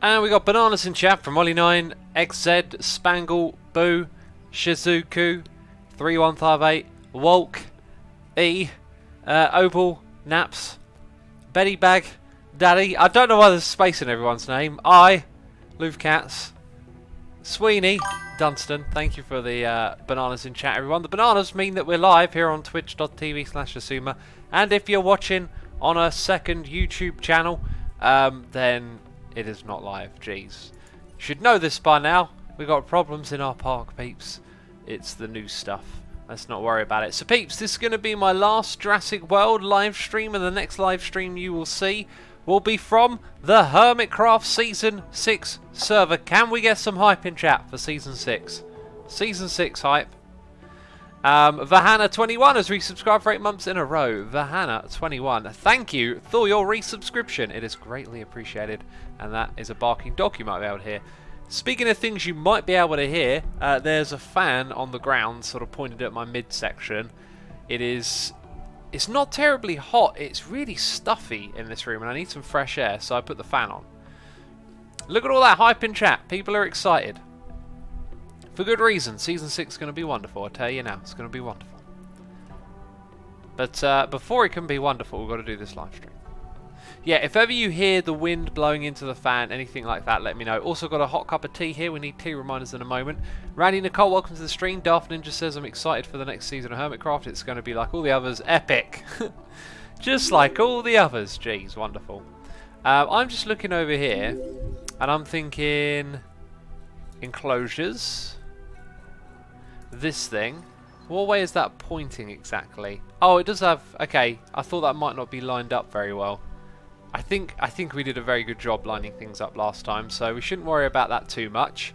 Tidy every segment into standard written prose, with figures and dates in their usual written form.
And we got bananas in chat from Ollie9, XZ, Spangle, Boo, Shizuku, 3158, Walk, E, Opal, Naps, Betty Bag, Daddy. I don't know why there's space in everyone's name. Louvre Cats, Sweeney, Dunstan. Thank you for the bananas in chat, everyone. The bananas mean that we're live here on twitch.tv/Asuma. And if you're watching on a second YouTube channel, then it is not live. Jeez. You should know this by now. We've got problems in our park, peeps. It's the new stuff. Let's not worry about it. So, peeps, this is going to be my last Jurassic World live stream, and the next live stream you will see will be from the Hermitcraft Season 6 server. Can we get some hype in chat for Season 6? Season 6 hype. Vahana21 has resubscribed for 8 months in a row. Vahana21, thank you for your resubscription. It is greatly appreciated. And that is a barking dog you might be able to hear. Speaking of things you might be able to hear, there's a fan on the ground sort of pointed at my midsection. It's not terribly hot, it's really stuffy in this room and I need some fresh air, so I put the fan on. Look at all that hype in chat. People are excited. For good reason. Season 6 is going to be wonderful, I tell you now. It's going to be wonderful. But before it can be wonderful, we've got to do this live stream. Yeah, if ever you hear the wind blowing into the fan, anything like that, let me know. Also got a hot cup of tea here. We need tea reminders in a moment. Randy Nicole, welcome to the stream. Daft Ninja says, I'm excited for the next season of Hermitcraft. It's going to be like all the others. Epic. Just like all the others. Jeez, wonderful. I'm just looking over here, and I'm thinking enclosures. This thing. What way is that pointing exactly? Oh, it does have... Okay, I thought that might not be lined up very well. I think we did a very good job lining things up last time, so we shouldn't worry about that too much.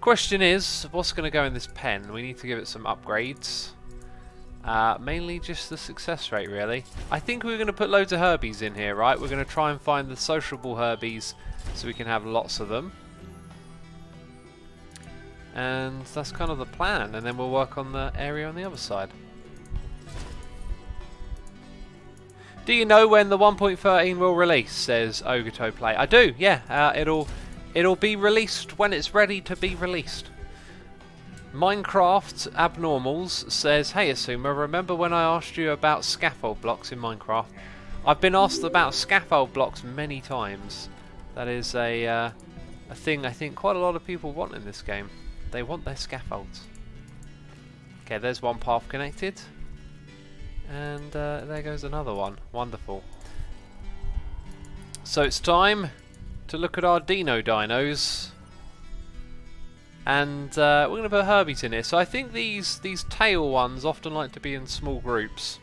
Question is, what's going to go in this pen? We need to give it some upgrades. Mainly just the success rate, really. I think we're going to put loads of herbies in here, right? We're going to try and find the sociable herbies so we can have lots of them. And that's kind of the plan, and then we'll work on the area on the other side. Do you know when the 1.13 will release? Says Ogato Play. I do, yeah. It'll be released when it's ready to be released. Minecraft Abnormals says, hey Asuma, remember when I asked you about scaffold blocks in Minecraft? I've been asked about scaffold blocks many times. That is a thing I think quite a lot of people want in this game. They want their scaffolds. Okay, there's one path connected. And there goes another one. Wonderful. So it's time to look at our dinos. And we're going to put herbies in here. So I think these tail ones often like to be in small groups.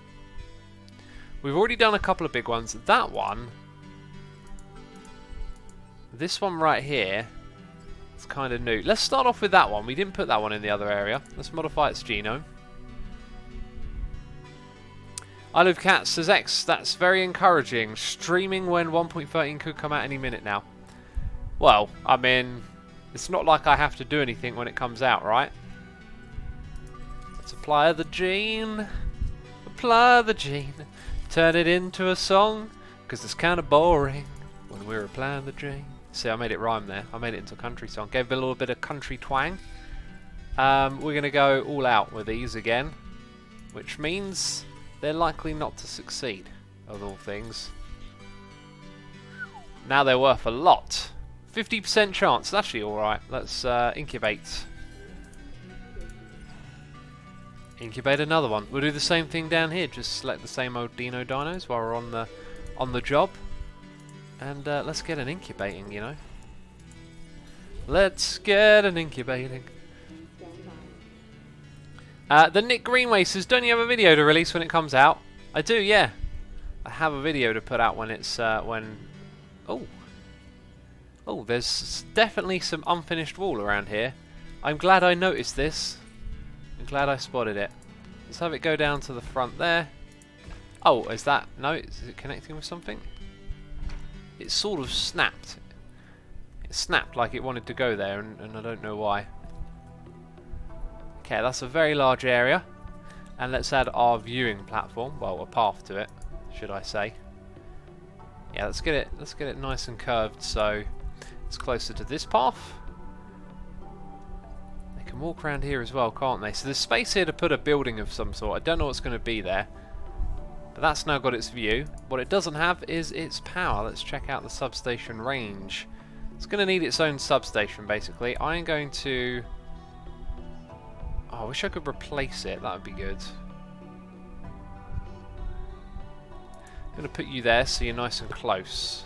We've already done a couple of big ones. That one, this one right here, it's kind of new. Let's start off with that one. We didn't put that one in the other area. Let's modify its genome. I Love Cats says X, that's very encouraging. Streaming when 1.13 could come out any minute now. Well, I mean, it's not like I have to do anything when it comes out, right? Let's apply the gene. Apply the gene. Turn it into a song, because it's kind of boring when we're applying the gene. See, I made it rhyme there. I made it into a country song. Gave it a little bit of country twang. We're going to go all out with these again, which means they're likely not to succeed, of all things. Now they're worth a lot. 50% chance. That's actually alright. Let's incubate. Incubate another one. We'll do the same thing down here. Just select the same old dinos while we're on the job. And let's get an incubating, you know. Let's get an incubating. The Nick Greenway says, don't you have a video to release when it comes out? I do, yeah. I have a video to put out when it's, Oh, there's definitely some unfinished wall around here. I'm glad I noticed this. I'm glad I spotted it. Let's have it go down to the front there. Oh, is that... No, is it connecting with something? It sort of snapped. It snapped like it wanted to go there, and I don't know why. Okay, that's a very large area. And let's add our viewing platform. Well, a path to it, should I say. Yeah, let's get it nice and curved so It's closer to this path. They can walk around here as well, can't they? So there's space here to put a building of some sort. I don't know what's going to be there. But that's now got its view. What it doesn't have is its power. Let's check out the substation range. It's going to need its own substation, basically. I'm going to... Oh, I wish I could replace it. That would be good. I'm going to put you there so you're nice and close.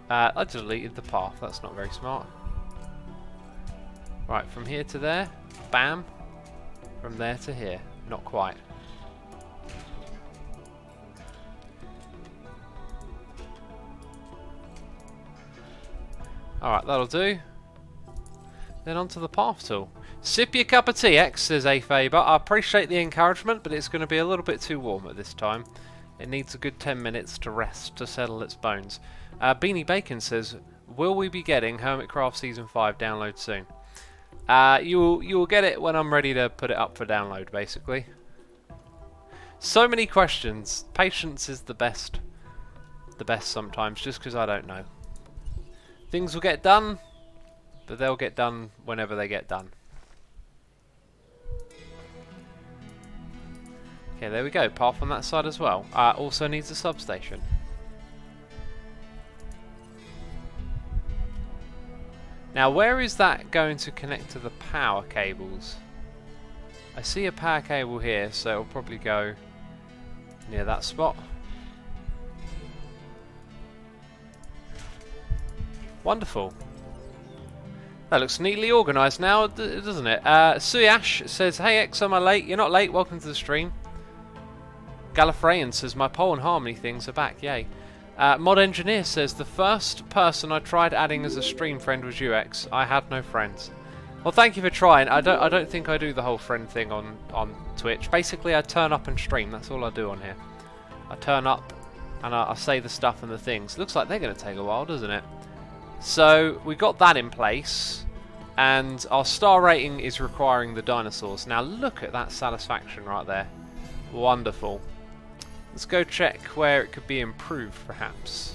I deleted the path. That's not very smart. Right, from here to there. Bam. From there to here. Not quite. Alright, that'll do. Then onto the path tool. Sip your cup of tea, X, says A Faber. I appreciate the encouragement, but it's going to be a little bit too warm at this time. It needs a good 10 minutes to rest, to settle its bones. Beanie Bacon says, will we be getting Hermitcraft Season 5 download soon? You'll get it when I'm ready to put it up for download, basically. So many questions. Patience is the best. The best sometimes, just because I don't know. Things will get done, but they'll get done whenever they get done. Okay, there we go. Path on that side as well. Also needs a substation. Now, where is that going to connect to the power cables? I see a power cable here, so it'll probably go near that spot. Wonderful. That looks neatly organised now, doesn't it? Suyash says, hey X, am I late? You're not late, welcome to the stream. Gallifreyan says, my pole and harmony things are back, yay. Mod Engineer says, the first person I tried adding as a stream friend was you, X. I had no friends. Well, thank you for trying. I don't think I do the whole friend thing on Twitch. Basically, I turn up and stream. That's all I do on here. I turn up and I say the stuff and the things. Looks like they're going to take a while, doesn't it? So we got that in place, and our star rating is requiring the dinosaurs. Now look at that satisfaction right there. Wonderful. Let's go check where it could be improved, perhaps.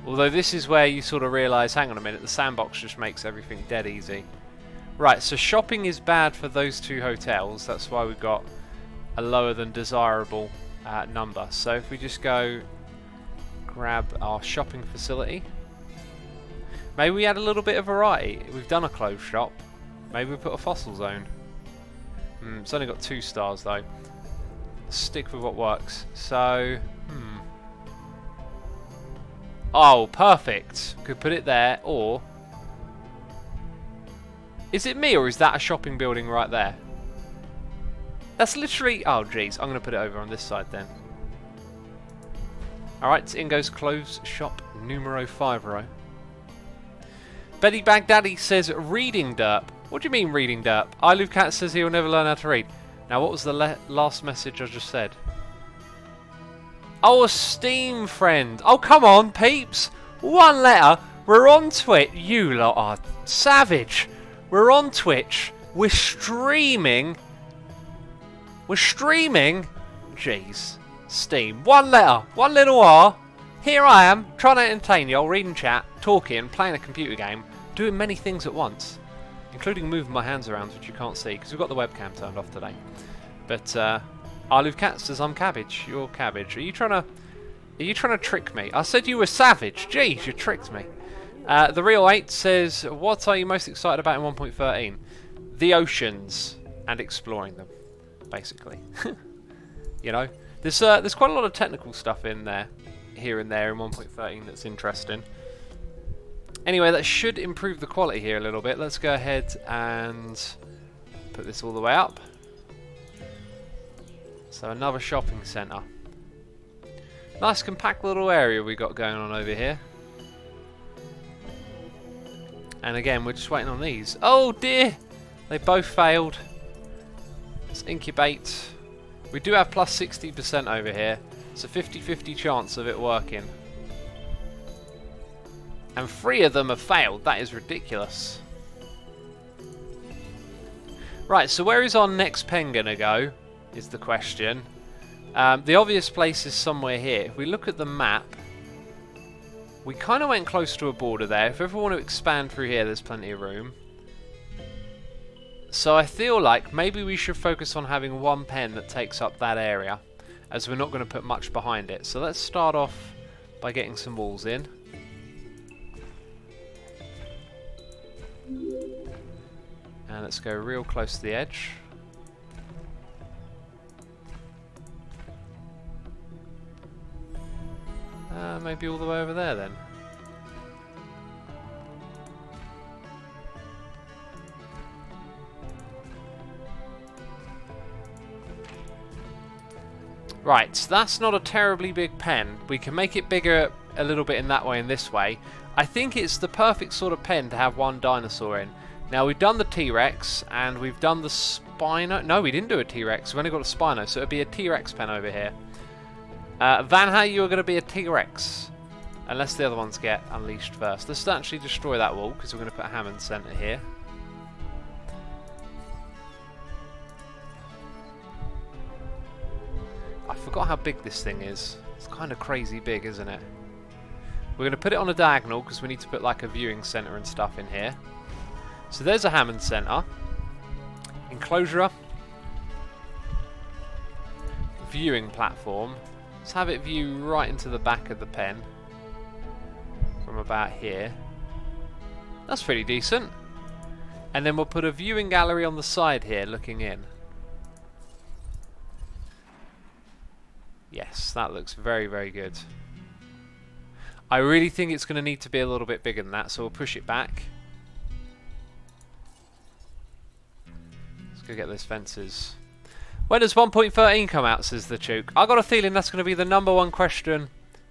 Although this is where you sort of realise, hang on a minute, the sandbox just makes everything dead easy. Right, so shopping is bad for those two hotels. That's why we've got a lower than desirable number. So if we just go grab our shopping facility. Maybe we add a little bit of variety. We've done a clothes shop. Maybe we put a fossil zone. It's only got 2 stars though. Stick with what works. So, oh, perfect. Could put it there, or... Is it me, or is that a shopping building right there? That's literally... Oh, jeez. I'm going to put it over on this side then. Alright, in goes clothes shop numero 5. Betty Baghdadi says, reading derp. What do you mean reading derp? iLuveCat says he will never learn how to read. Now, what was the last message I just said? Oh, a Steam friend. Oh, come on, peeps. 1 letter. We're on Twitch. You lot are savage. We're on Twitch. We're streaming. We're streaming. Jeez. Steam. 1 letter. 1 little R. Here I am, trying to entertain you all, reading chat, talking, playing a computer game, doing many things at once, including moving my hands around, which you can't see, because we've got the webcam turned off today. But, iLuveCat says I'm cabbage. You're cabbage. Are you trying to trick me? I said you were savage. Jeez, you tricked me. The Real 8 says, what are you most excited about in 1.13? The oceans and exploring them, basically. You know, there's quite a lot of technical stuff in there, here and there in 1.13 that's interesting. Anyway, that should improve the quality here a little bit. Let's go ahead and put this all the way up. So another shopping centre. Nice compact little area we got going on over here. And again, we're just waiting on these. Oh dear! They both failed. Let's incubate. We do have plus 60% over here. It's a 50-50 chance of it working. And 3 of them have failed. That is ridiculous. Right, so where is our next pen going to go? Is the question. The obvious place is somewhere here. If we look at the map, we kind of went close to a border there. If we ever want to expand through here, there's plenty of room. So I feel like maybe we should focus on having one pen that takes up that area, as we're not going to put much behind it. So let's start off by getting some walls in. And let's go real close to the edge. Maybe all the way over there then. Right, so that's not a terribly big pen. We can make it bigger a little bit in that way and this way. I think it's the perfect sort of pen to have one dinosaur in. Now we've done the T-Rex and we've done the Spino. No, we didn't do a T-Rex. We've only got a Spino, so it'll be a T-Rex pen over here. Vanha, you are going to be a T-Rex. Unless the other ones get unleashed first. Let's actually destroy that wall because we're going to put a Hammond Centre here. I forgot how big this thing is. It's kind of crazy big, isn't it? We're going to put it on a diagonal because we need to put like a viewing centre and stuff in here. So there's a Hammond Centre. Enclosure. Viewing platform. Let's have it view right into the back of the pen. From about here. That's pretty decent. And then we'll put a viewing gallery on the side here looking in. Yes, that looks very, very good. I really think it's going to need to be a little bit bigger than that, so we'll push it back. Let's go get those fences. When does 1.13 come out, says the Chook? I got a feeling that's going to be the #1 question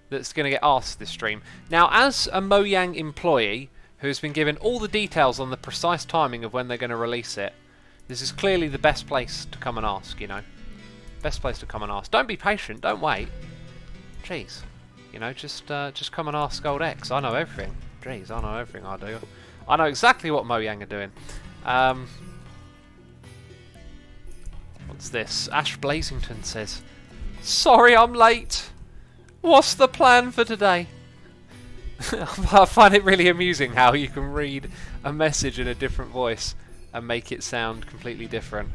that's going to get asked this stream. Now, as a Mojang employee who's been given all the details on the precise timing of when they're going to release it, this is clearly the best place to come and ask, you know. Best place to come and ask. Don't be patient, don't wait. Jeez. You know, just come and ask Old X. I know everything. Jeez, I know everything I do. I know exactly what Mojang are doing. What's this? Ash Blazington says, "Sorry I'm late. What's the plan for today?" I find it really amusing how you can read a message in a different voice and make it sound completely different.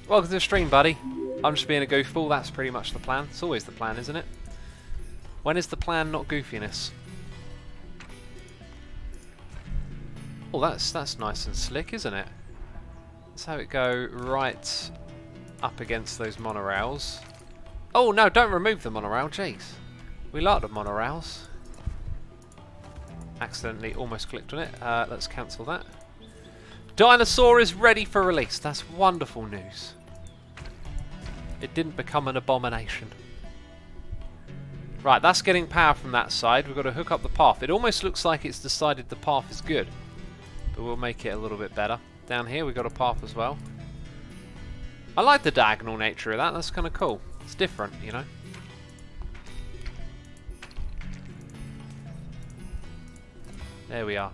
Welcome to the stream, buddy. I'm just being a goofball. That's pretty much the plan. It's always the plan, isn't it? When is the plan not goofiness? Oh, that's nice and slick, isn't it? Let's have it go right up against those monorails. Oh no, don't remove the monorail, jeez. We like the monorails. Accidentally almost clicked on it. Let's cancel that. Dinosaur is ready for release. That's wonderful news. It didn't become an abomination. Right, that's getting power from that side. We've got to hook up the path. It almost looks like it's decided the path is good. But we'll make it a little bit better. Down here we've got a path as well. I like the diagonal nature of that. That's kind of cool. It's different, you know. There we are.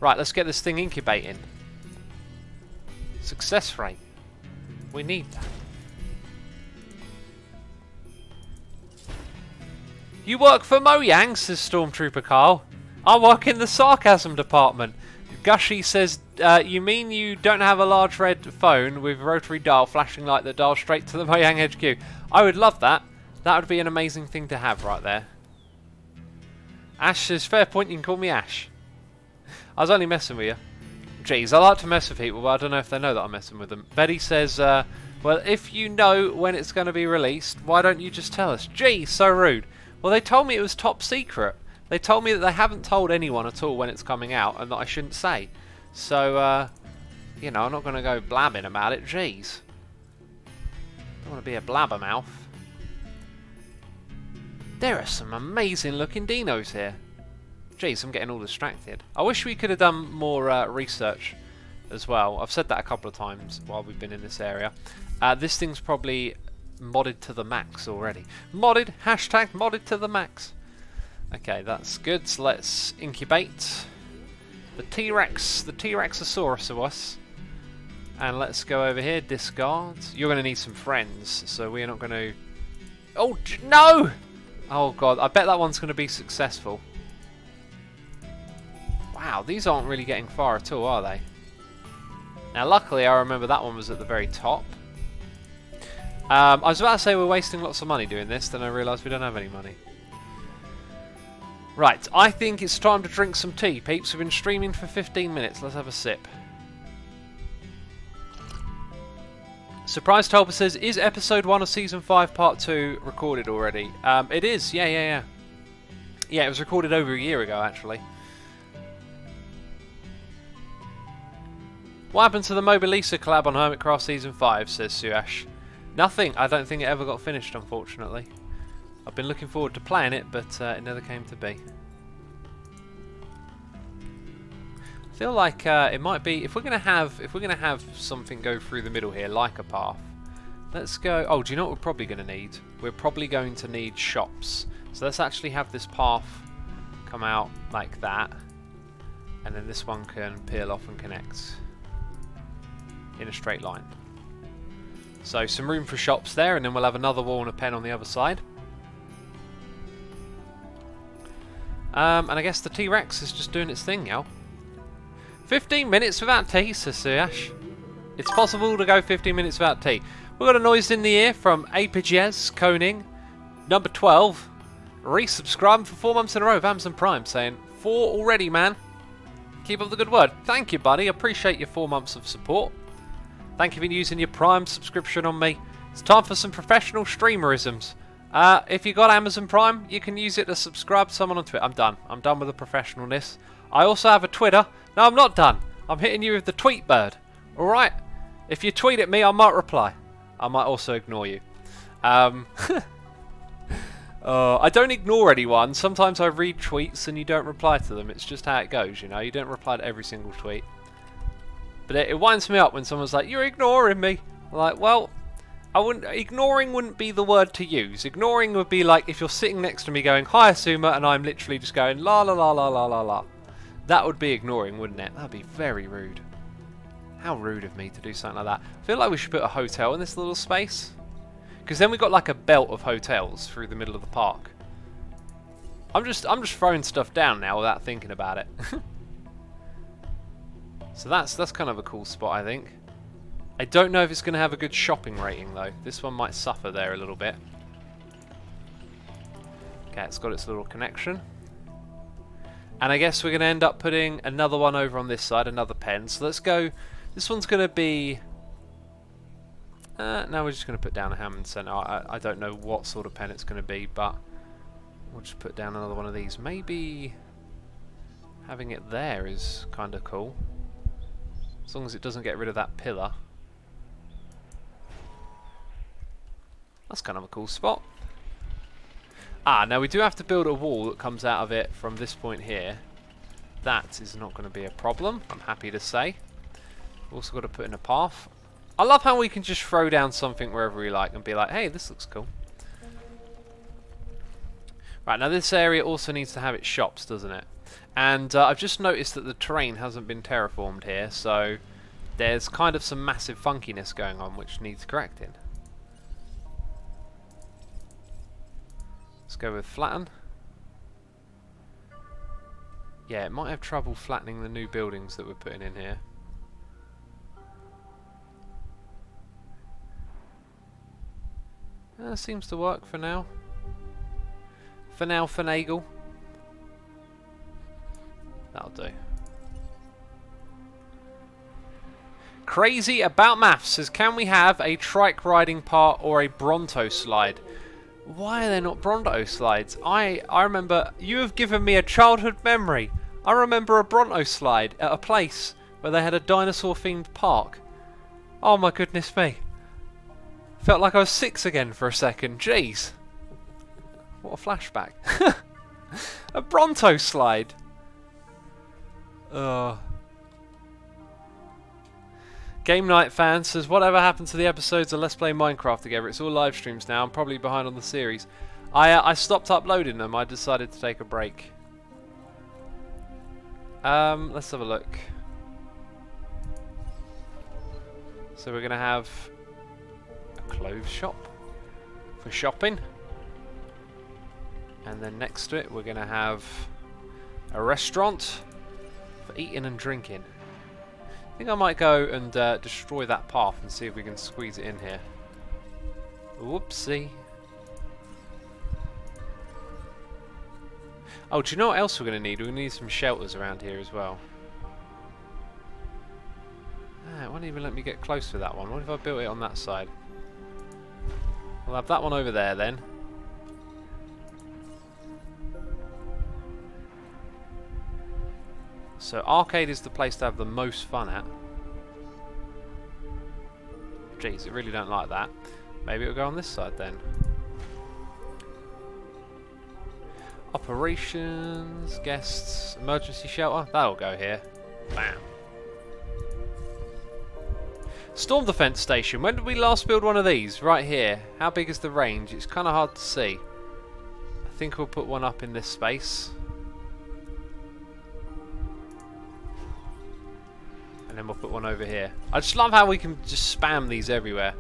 Right, let's get this thing incubating. Success rate. We need that. You work for Mojang, says Stormtrooper Carl. I work in the sarcasm department. Gushy says, you mean you don't have a large red phone with rotary dial flashing light that dials straight to the Mojang HQ? I would love that. That would be an amazing thing to have right there. Ash says, fair point, you can call me Ash. I was only messing with you. Jeez, I like to mess with people, but I don't know if they know that I'm messing with them. Betty says, well, if you know when it's going to be released, why don't you just tell us? Jeez, so rude. Well, they told me it was top secret. They told me that they haven't told anyone at all when it's coming out and that I shouldn't say. So, you know, I'm not going to go blabbing about it. Jeez. Don't want to be a blabbermouth. There are some amazing looking dinos here. Jeez, I'm getting all distracted. I wish we could have done more research as well. I've said that a couple of times while we've been in this area. This thing's probably modded to the max already. Modded, hashtag modded to the max. Okay, that's good. So let's incubate the T-Rex, the T-Rexosaurus of us. And let's go over here, discard. You're going to need some friends, so we're not going to Oh, no! Oh, God. I bet that one's going to be successful. Wow, these aren't really getting far at all, are they? Now, luckily, I remember that one was at the very top. I was about to say we're wasting lots of money doing this, then I realised we don't have any money. Right, I think it's time to drink some tea, peeps. We've been streaming for 15 minutes. Let's have a sip. Surprise Tulpa says, is episode 1 of season 5 part 2 recorded already? It is, yeah. Yeah, it was recorded over a year ago, actually. What happened to the Mobilisa collab on Hermitcraft season 5, says Suash. Nothing. I don't think it ever got finished, unfortunately. I've been looking forward to playing it, but it never came to be. I feel like it might be if we're gonna have something go through the middle here, like a path. Let's go. Oh, do you know what we're probably gonna need? We're probably going to need shops. So let's actually have this path come out like that, and then this one can peel off and connect in a straight line. So some room for shops there, and then we'll have another wall and a pen on the other side. And I guess the T-Rex is just doing its thing now. 15 minutes without tea, says Suyash. It's possible to go 15 minutes without tea. We've got a noise in the ear from Apages Koning, number 12. Resubscribing for 4 months in a row of Amazon Prime, saying, 4 already, man. Keep up the good word. Thank you, buddy. Appreciate your 4 months of support. Thank you for using your Prime subscription on me. It's time for some professional streamerisms. If you got Amazon Prime, you can use it to subscribe to someone on Twitter. I'm done. I'm done with the professionalness. I also have a Twitter. No, I'm not done. I'm hitting you with the tweet bird. Alright? If you tweet at me, I might reply. I might also ignore you. I don't ignore anyone. Sometimes I read tweets and you don't reply to them. It's just how it goes, you know. You don't reply to every single tweet. But it winds me up when someone's like, you're ignoring me. I'm like, well, ignoring wouldn't be the word to use. Ignoring would be like if you're sitting next to me going, hi Asuma, and I'm literally just going, la la la la la la la. That would be ignoring, wouldn't it? That would be very rude. How rude of me to do something like that. I feel like we should put a hotel in this little space. Because then we've got like a belt of hotels through the middle of the park. I'm just throwing stuff down now without thinking about it. So that's kind of a cool spot, I think. I don't know if it's going to have a good shopping rating though. This one might suffer there a little bit. Okay, it's got its little connection. And I guess we're going to end up putting another one over on this side, another pen. So let's go. This one's going to be... now we're just going to put down a Hammond Center. I don't know what sort of pen it's going to be, but we'll just put down another one of these. Maybe having it there is kind of cool. As long as it doesn't get rid of that pillar. That's kind of a cool spot. Now we do have to build a wall that comes out of it from this point here. That is not going to be a problem, I'm happy to say. We've also got to put in a path. I love how we can just throw down something wherever we like and be like, hey, this looks cool. Right, now this area also needs to have its shops, doesn't it? And I've just noticed that the terrain hasn't been terraformed here, so there's kind of some massive funkiness going on which needs correcting. Let's go with flatten. Yeah, it might have trouble flattening the new buildings that we're putting in here. Seems to work for now. For now, finagle. That'll do. Crazy About Maths says, can we have a trike riding part or a Bronto slide? Why are there not Bronto slides? I remember, you have given me a childhood memory. I remember a Bronto slide at a place where they had a dinosaur themed park. Oh my goodness me. Felt like I was 6 again for a second. Jeez. What a flashback. A Bronto slide. Game Night fan says, whatever happened to the episodes of Let's Play Minecraft together? It's all live streams now. I'm probably behind on the series. I stopped uploading them. I decided to take a break. Let's have a look. So we're going to have a clothes shop for shopping. And then next to it we're going to have a restaurant for eating and drinking. I think I might go and destroy that path and see if we can squeeze it in here. Whoopsie. Oh, do you know what else we're going to need? We're going to need some shelters around here as well. Ah, it won't even let me get close to that one. What if I built it on that side? We'll have that one over there then. So arcade is the place to have the most fun at. Jeez, I really don't like that. Maybe it'll go on this side then. Operations, guests, emergency shelter. That'll go here. Bam. Storm defense station. When did we last build one of these? Right here. How big is the range? It's kind of hard to see. I think we'll put one up in this space. And then we'll put one over here. I just love how we can just spam these everywhere.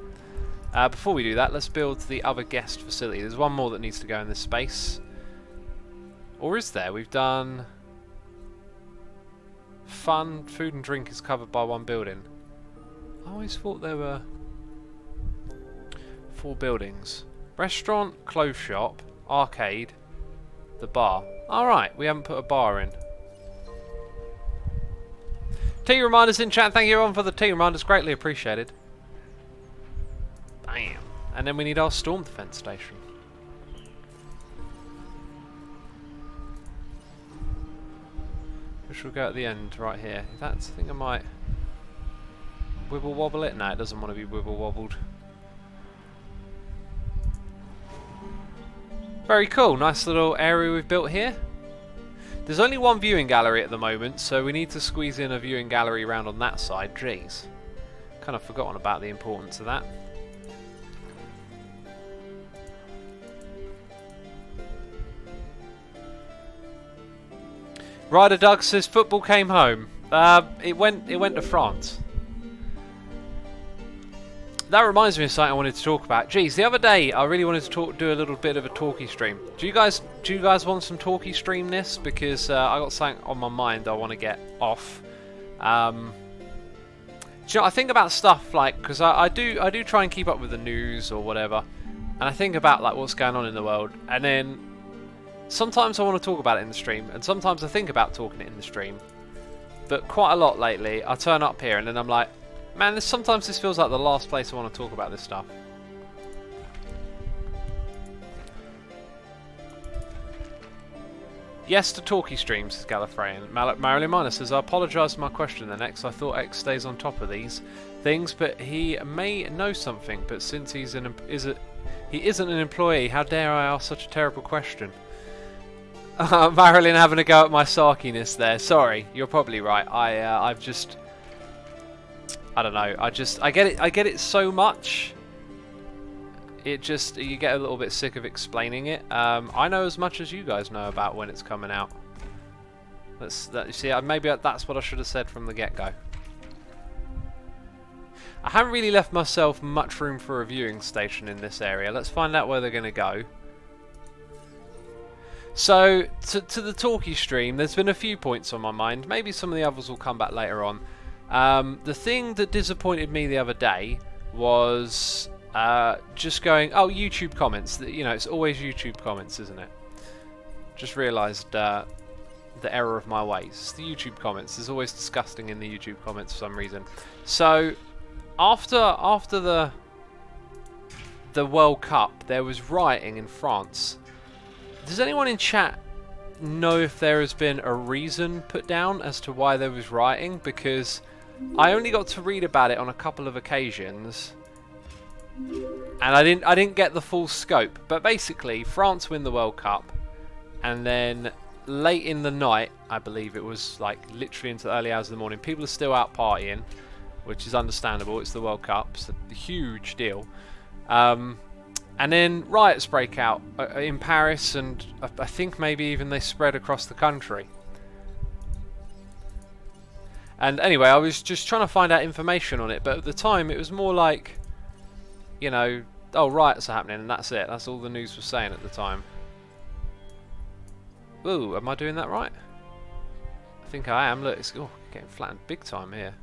Before we do that, let's build the other guest facility. There's one more that needs to go in this space. Or is there? We've done... Fun, food and drink is covered by one building. I always thought there were 4 buildings. Restaurant, clothes shop, arcade, the bar. Alright, we haven't put a bar in. Tea reminders in chat. Thank you everyone for the tea reminders. Greatly appreciated. Bam. And then we need our storm defense station. Which will go at the end right here. That's, I think I might wibble wobble it. No, it doesn't want to be wibble wobbled. Very cool. Nice little area we've built here. There's only one viewing gallery at the moment, so we need to squeeze in a viewing gallery around on that side. Jeez. Kind of forgotten about the importance of that. Ryder Doug says football came home. It went to France. That reminds me of something I wanted to talk about. Geez, the other day I really wanted to do a little bit of a Talky stream. Do you guys want some Talky streamness? Because I got something on my mind I want to get off. Do you know, I think about stuff like, because I do try and keep up with the news or whatever, and I think about like what's going on in the world, and then sometimes I want to talk about it in the stream, and sometimes I think about talking it in the stream. But quite a lot lately, I turn up here and then I'm like, man, sometimes this feels like the last place I want to talk about this stuff. Yes to Talky streams, says Gallifreyan. Marilyn Minor says, I apologise for my question then, X. I thought X stays on top of these things, but he may know something. But since he isn't an employee, how dare I ask such a terrible question? Marilyn having a go at my sarkiness there. Sorry, you're probably right. I've just... I don't know. I get it so much. It just, you get a little bit sick of explaining it. I know as much as you guys know about when it's coming out. You see, maybe that's what I should have said from the get-go. I haven't really left myself much room for a viewing station in this area. Let's find out where they're going to go. So, to the Talky stream, there's been a few points on my mind. Maybe some of the others will come back later on. The thing that disappointed me the other day was just going, oh, YouTube comments. You know, it's always YouTube comments, isn't it? Just realised the error of my ways. It's the YouTube comments. There's always disgusting in the YouTube comments for some reason. So, after the World Cup, there was rioting in France. Does anyone in chat know if there has been a reason put down as to why there was rioting? Because I only got to read about it on a couple of occasions, and I didn't get the full scope. But basically, France win the World Cup, and then late in the night, I believe it was like literally into the early hours of the morning, people are still out partying, which is understandable. It's the World Cup, it's a huge deal. And then riots break out in Paris, and I think maybe even they spread across the country. And anyway, I was just trying to find out information on it, but at the time it was more like, you know, oh, riots are happening and that's it. That's all the news was saying at the time. Ooh, am I doing that right? I think I am. Look, it's getting flattened big time here.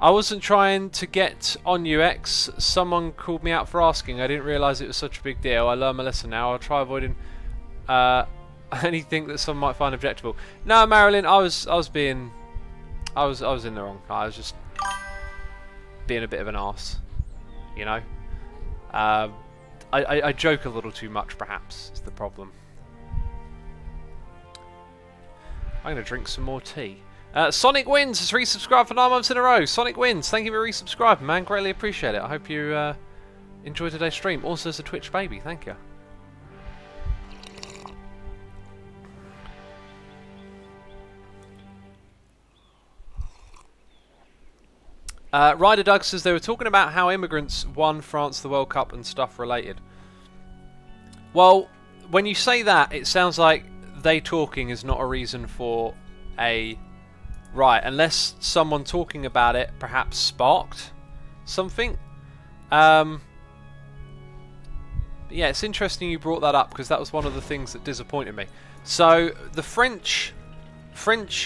I wasn't trying to get on UX. Someone called me out for asking. I didn't realise it was such a big deal. I learned my lesson now. I'll try avoiding anything that someone might find objectionable. No, Marilyn, I was in the wrong. I was just being a bit of an arse, you know. I joke a little too much, perhaps, is the problem. I'm going to drink some more tea. Sonic Wins has resubscribed for 9 months in a row. Sonic Wins, thank you for resubscribing, man. Greatly appreciate it. I hope you enjoy today's stream. Also, as a Twitch baby, thank you. Ryder Doug says they were talking about how immigrants won France the World Cup and stuff related. Well, when you say that, it sounds like they talking is not a reason for a right, unless someone talking about it perhaps sparked something. Yeah, it's interesting you brought that up because that was one of the things that disappointed me. So the French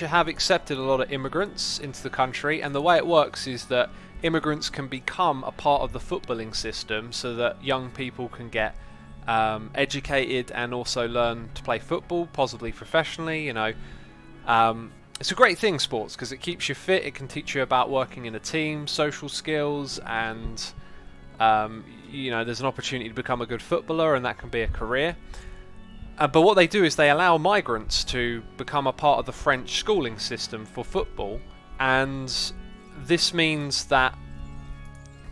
have accepted a lot of immigrants into the country, and the way it works is that immigrants can become a part of the footballing system so that young people can get educated and also learn to play football, possibly professionally, you know. It's a great thing, sports, because it keeps you fit, it can teach you about working in a team, social skills, and you know, there's an opportunity to become a good footballer, and that can be a career. But what they do is they allow migrants to become a part of the French schooling system for football, and this means that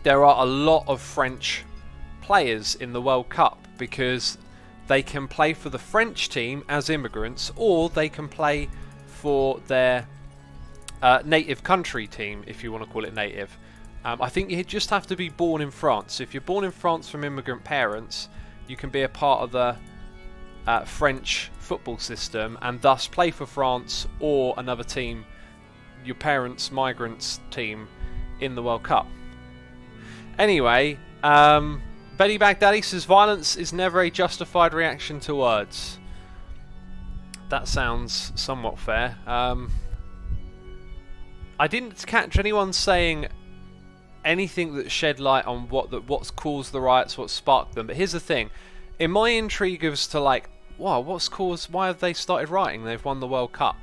there are a lot of French players in the World Cup because they can play for the French team as immigrants, or they can play for their native country team, if you want to call it native. I think you just have to be born in France. If you're born in France from immigrant parents, you can be a part of the French football system and thus play for France or another team, your parents' migrants team, in the World Cup. Anyway, Betty Baghdadi says violence is never a justified reaction to words. That sounds somewhat fair. I didn't catch anyone saying anything that shed light on what's caused the riots, what sparked them. But here's the thing: in my intrigue as to like, wow, why have they started rioting? They've won the World Cup.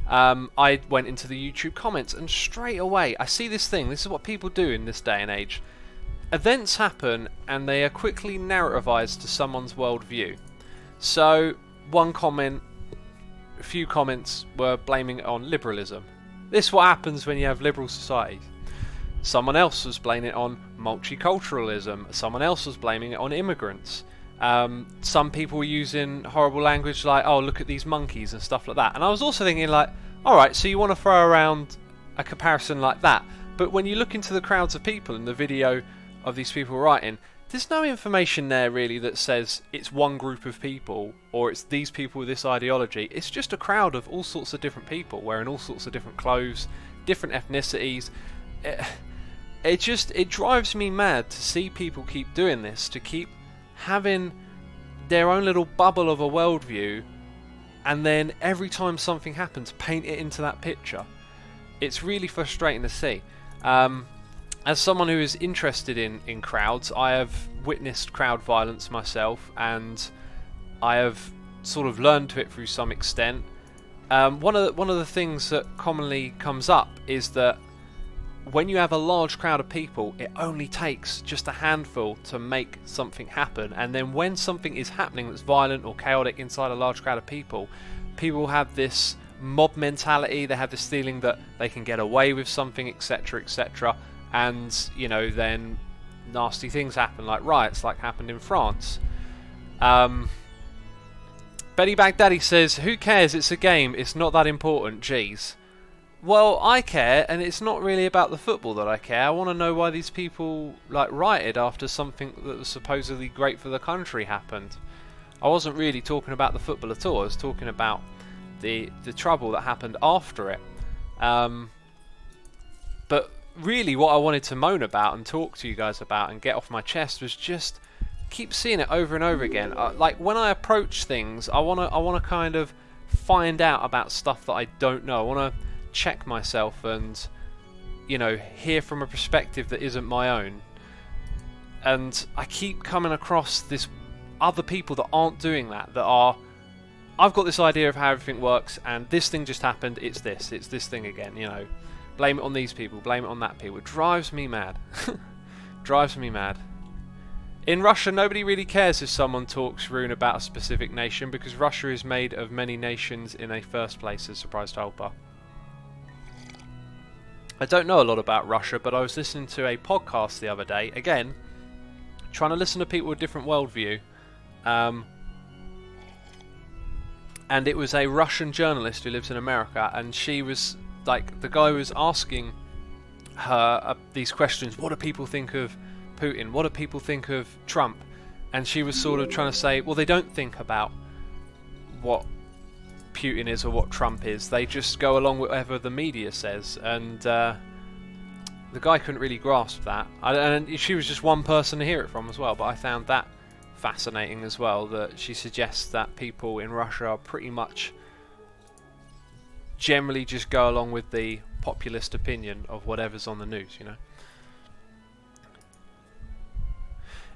I went into the YouTube comments, and straight away I see this thing. This is what people do in this day and age. Events happen, and they are quickly narrativized to someone's worldview. So one comment, a few comments were blaming it on liberalism. This is what happens when you have liberal societies. Someone else was blaming it on multiculturalism. Someone else was blaming it on immigrants. Some people were using horrible language like, oh, look at these monkeys and stuff like that. And I was also thinking like, alright, so you want to throw around a comparison like that. But when you look into the crowds of people in the video of these people writing, there's no information there really that says it's one group of people or it's these people with this ideology. It's just a crowd of all sorts of different people wearing all sorts of different clothes, different ethnicities. It drives me mad to see people keep doing this, to keep having their own little bubble of a worldview, and then every time something happens, paint it into that picture. It's really frustrating to see. As someone who is interested in crowds, I have witnessed crowd violence myself, and I have sort of learned to it through some extent. One of the things that commonly comes up is that when you have a large crowd of people, it only takes just a handful to make something happen, and then when something is happening that's violent or chaotic inside a large crowd of people, people have this mob mentality, they have this feeling that they can get away with something, etc, etc, and you know, then nasty things happen, like riots, like happened in France. Betty Baghdadi says, who cares, it's a game, it's not that important, jeez. Well, I care, and it's not really about the football that I care. I want to know why these people like rioted after something that was supposedly great for the country happened. I wasn't really talking about the football at all. I was talking about the trouble that happened after it. But really what I wanted to moan about and talk to you guys about and get off my chest was just keep seeing it over and over again. Like when I approach things, I wanna kind of find out about stuff that I don't know. I wanna check myself and, you know, hear from a perspective that isn't my own. And I keep coming across this other people that aren't doing that. That are, I've got this idea of how everything works, and this thing just happened. It's this thing again. You know, blame it on these people, blame it on that people. It drives me mad. Drives me mad. In Russia, nobody really cares if someone talks rude about a specific nation, because Russia is made of many nations in a first place, as surprise to Alpa. I don't know a lot about Russia, but I was listening to a podcast the other day, again, trying to listen to people with a different worldview. And it was a Russian journalist who lives in America, and she was, like, the guy was asking her these questions. What do people think of Putin? What do people think of Trump? And she was sort of trying to say, well, they don't think about what Putin is or what Trump is. They just go along with whatever the media says. And the guy couldn't really grasp that. And she was just one person to hear it from as well. But I found that fascinating as well, that she suggests that people in Russia are pretty much generally just go along with the populist opinion of whatever's on the news, you know.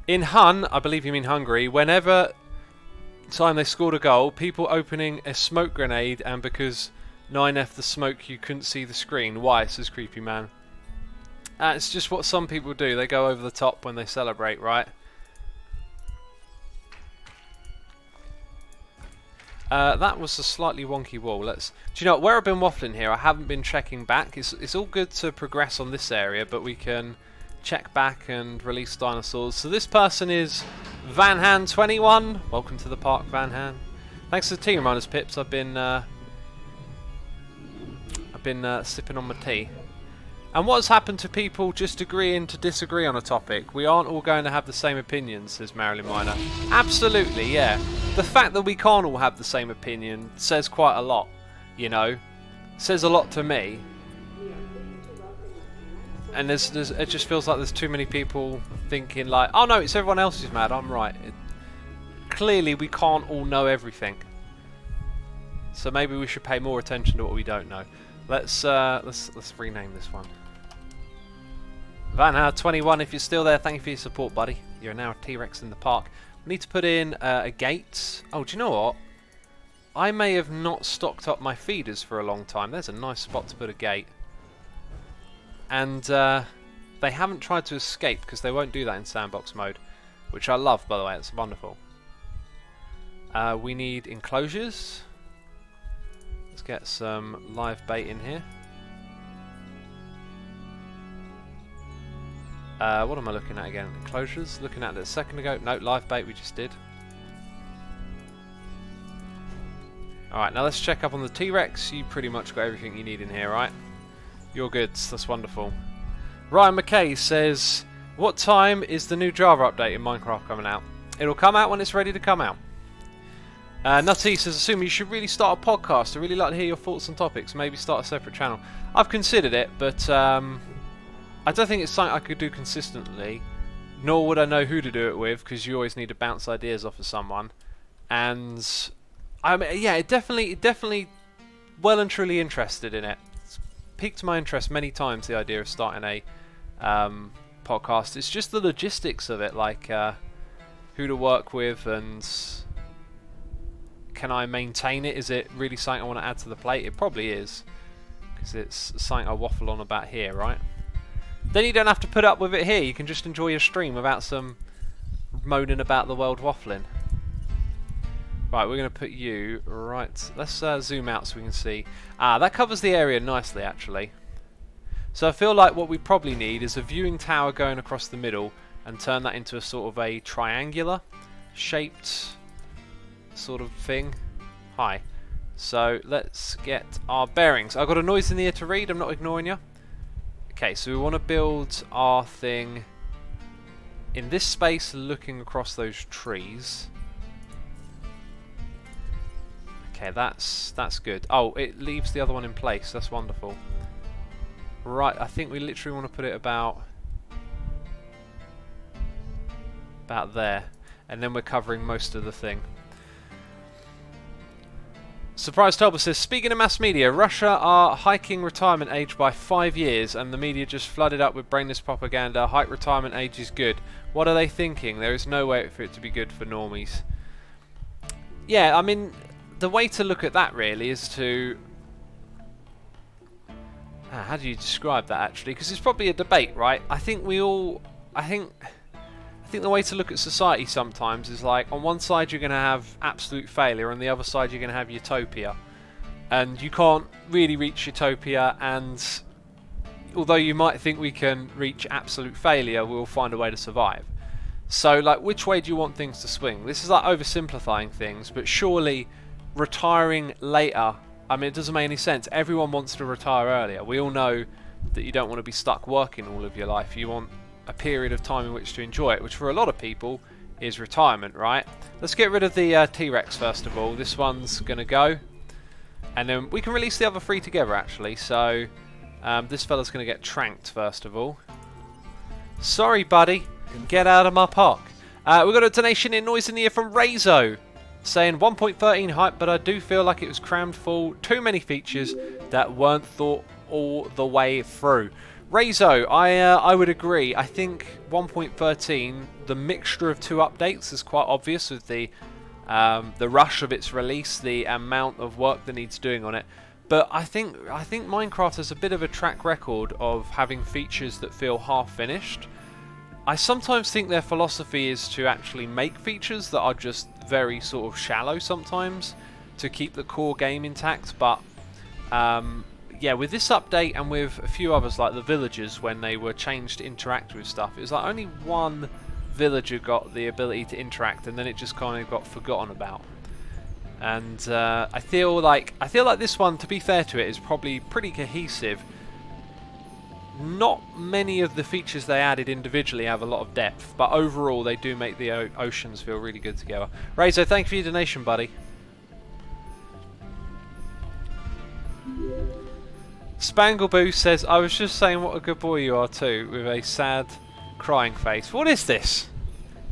In Hun, I believe you mean Hungary, whenever time they scored a goal, people opening a smoke grenade, and because 9F the smoke you couldn't see the screen. Why? Says Creepy Man. It's just what some people do. They go over the top when they celebrate, right? That was a slightly wonky wall. Do you know what, where I've been waffling here, I haven't been checking back. It's all good to progress on this area, but we can check back and release dinosaurs. So this person is VanHan21. Welcome to the park, VanHan. Thanks for the tea reminders, Pips. I've been sipping on my tea. And what's happened to people just agreeing to disagree on a topic? We aren't all going to have the same opinions, says Marilyn Miner. Absolutely, yeah. The fact that we can't all have the same opinion says quite a lot, you know. Says a lot to me. And it just feels like there's too many people thinking like, oh no, it's everyone else who's mad, I'm right. Clearly we can't all know everything. So maybe we should pay more attention to what we don't know. Let's rename this one. VanHa21, if you're still there, thank you for your support, buddy. You're now a T-Rex in the park. We need to put in a gate. Oh, do you know what? I may have not stocked up my feeders for a long time. There's a nice spot to put a gate. And they haven't tried to escape, because they won't do that in sandbox mode, which I love, by the way. It's wonderful. We need enclosures. Let's get some live bait in here. What am I looking at again? Enclosures? Looking at it a second ago. No, live bait we just did. Alright, now let's check up on the T-Rex. You pretty much got everything you need in here, right? You're good. That's wonderful. Ryan McKay says, what time is the new Java update in Minecraft coming out? It'll come out when it's ready to come out. Nutty says, assume you should really start a podcast. I'd really like to hear your thoughts on topics. Maybe start a separate channel. I've considered it, but I don't think it's something I could do consistently. Nor would I know who to do it with, because you always need to bounce ideas off of someone. And I mean, yeah, it definitely well and truly interested in it. It's piqued my interest many times, the idea of starting a podcast. It's just the logistics of it, like who to work with, and can I maintain it? Is it really something I want to add to the plate? It probably is, because it's something I waffle on about here, right? Then you don't have to put up with it here. You can just enjoy your stream without some moaning about the world waffling. Right, we're going to put you right. Let's zoom out so we can see. That covers the area nicely, actually. So I feel like what we probably need is a viewing tower going across the middle and turn that into a sort of a triangular shaped sort of thing. Hi. So let's get our bearings. I've got a noise in the ear to read. I'm not ignoring you. Okay, so we want to build our thing in this space looking across those trees. Okay, that's good. Oh, it leaves the other one in place. That's wonderful. Right, I think we literally want to put it about there. and then we're covering most of the thing. Surprise Tolba says, speaking of mass media, Russia are hiking retirement age by 5 years and the media just flooded up with brainless propaganda. Hike retirement age is good. What are they thinking? There is no way for it to be good for normies. Yeah, I mean, the way to look at that really is to... how do you describe that actually? Because it's probably a debate, right? I think the way to look at society sometimes is like, on one side you're going to have absolute failure, on the other side you're going to have utopia. And you can't really reach utopia, and although you might think we can reach absolute failure, we'll find a way to survive. So, like, which way do you want things to swing? This is like oversimplifying things, but surely retiring later, I mean, it doesn't make any sense. Everyone wants to retire earlier. We all know that you don't want to be stuck working all of your life. You want a period of time in which to enjoy it, which for a lot of people is retirement, right? Let's get rid of the T-Rex first of all. This one's gonna go, and then we can release the other 3 together actually. So this fella's gonna get tranked first of all. Sorry buddy, get out of my park. We've got a donation in Noise in the Ear from Rezo saying 1.13 hype, but I do feel like it was crammed full, too many features that weren't thought all the way through. Rezo, I would agree. I think 1.13, the mixture of 2 updates is quite obvious with the rush of its release, the amount of work that needs doing on it. But I think Minecraft has a bit of a track record of having features that feel half finished. I sometimes think their philosophy is to actually make features that are just very sort of shallow sometimes to keep the core game intact, but yeah, with this update and with a few others like the villagers, when they were changed to interact with stuff, it was like only one villager got the ability to interact, and then it just kind of got forgotten about. And I feel like this one, to be fair to it, is probably pretty cohesive. Not many of the features they added individually have a lot of depth, but overall they do make the oceans feel really good together. Rezo, thank you for your donation, buddy. Spangleboo says, I was just saying what a good boy you are too, with a sad, crying face. What is this?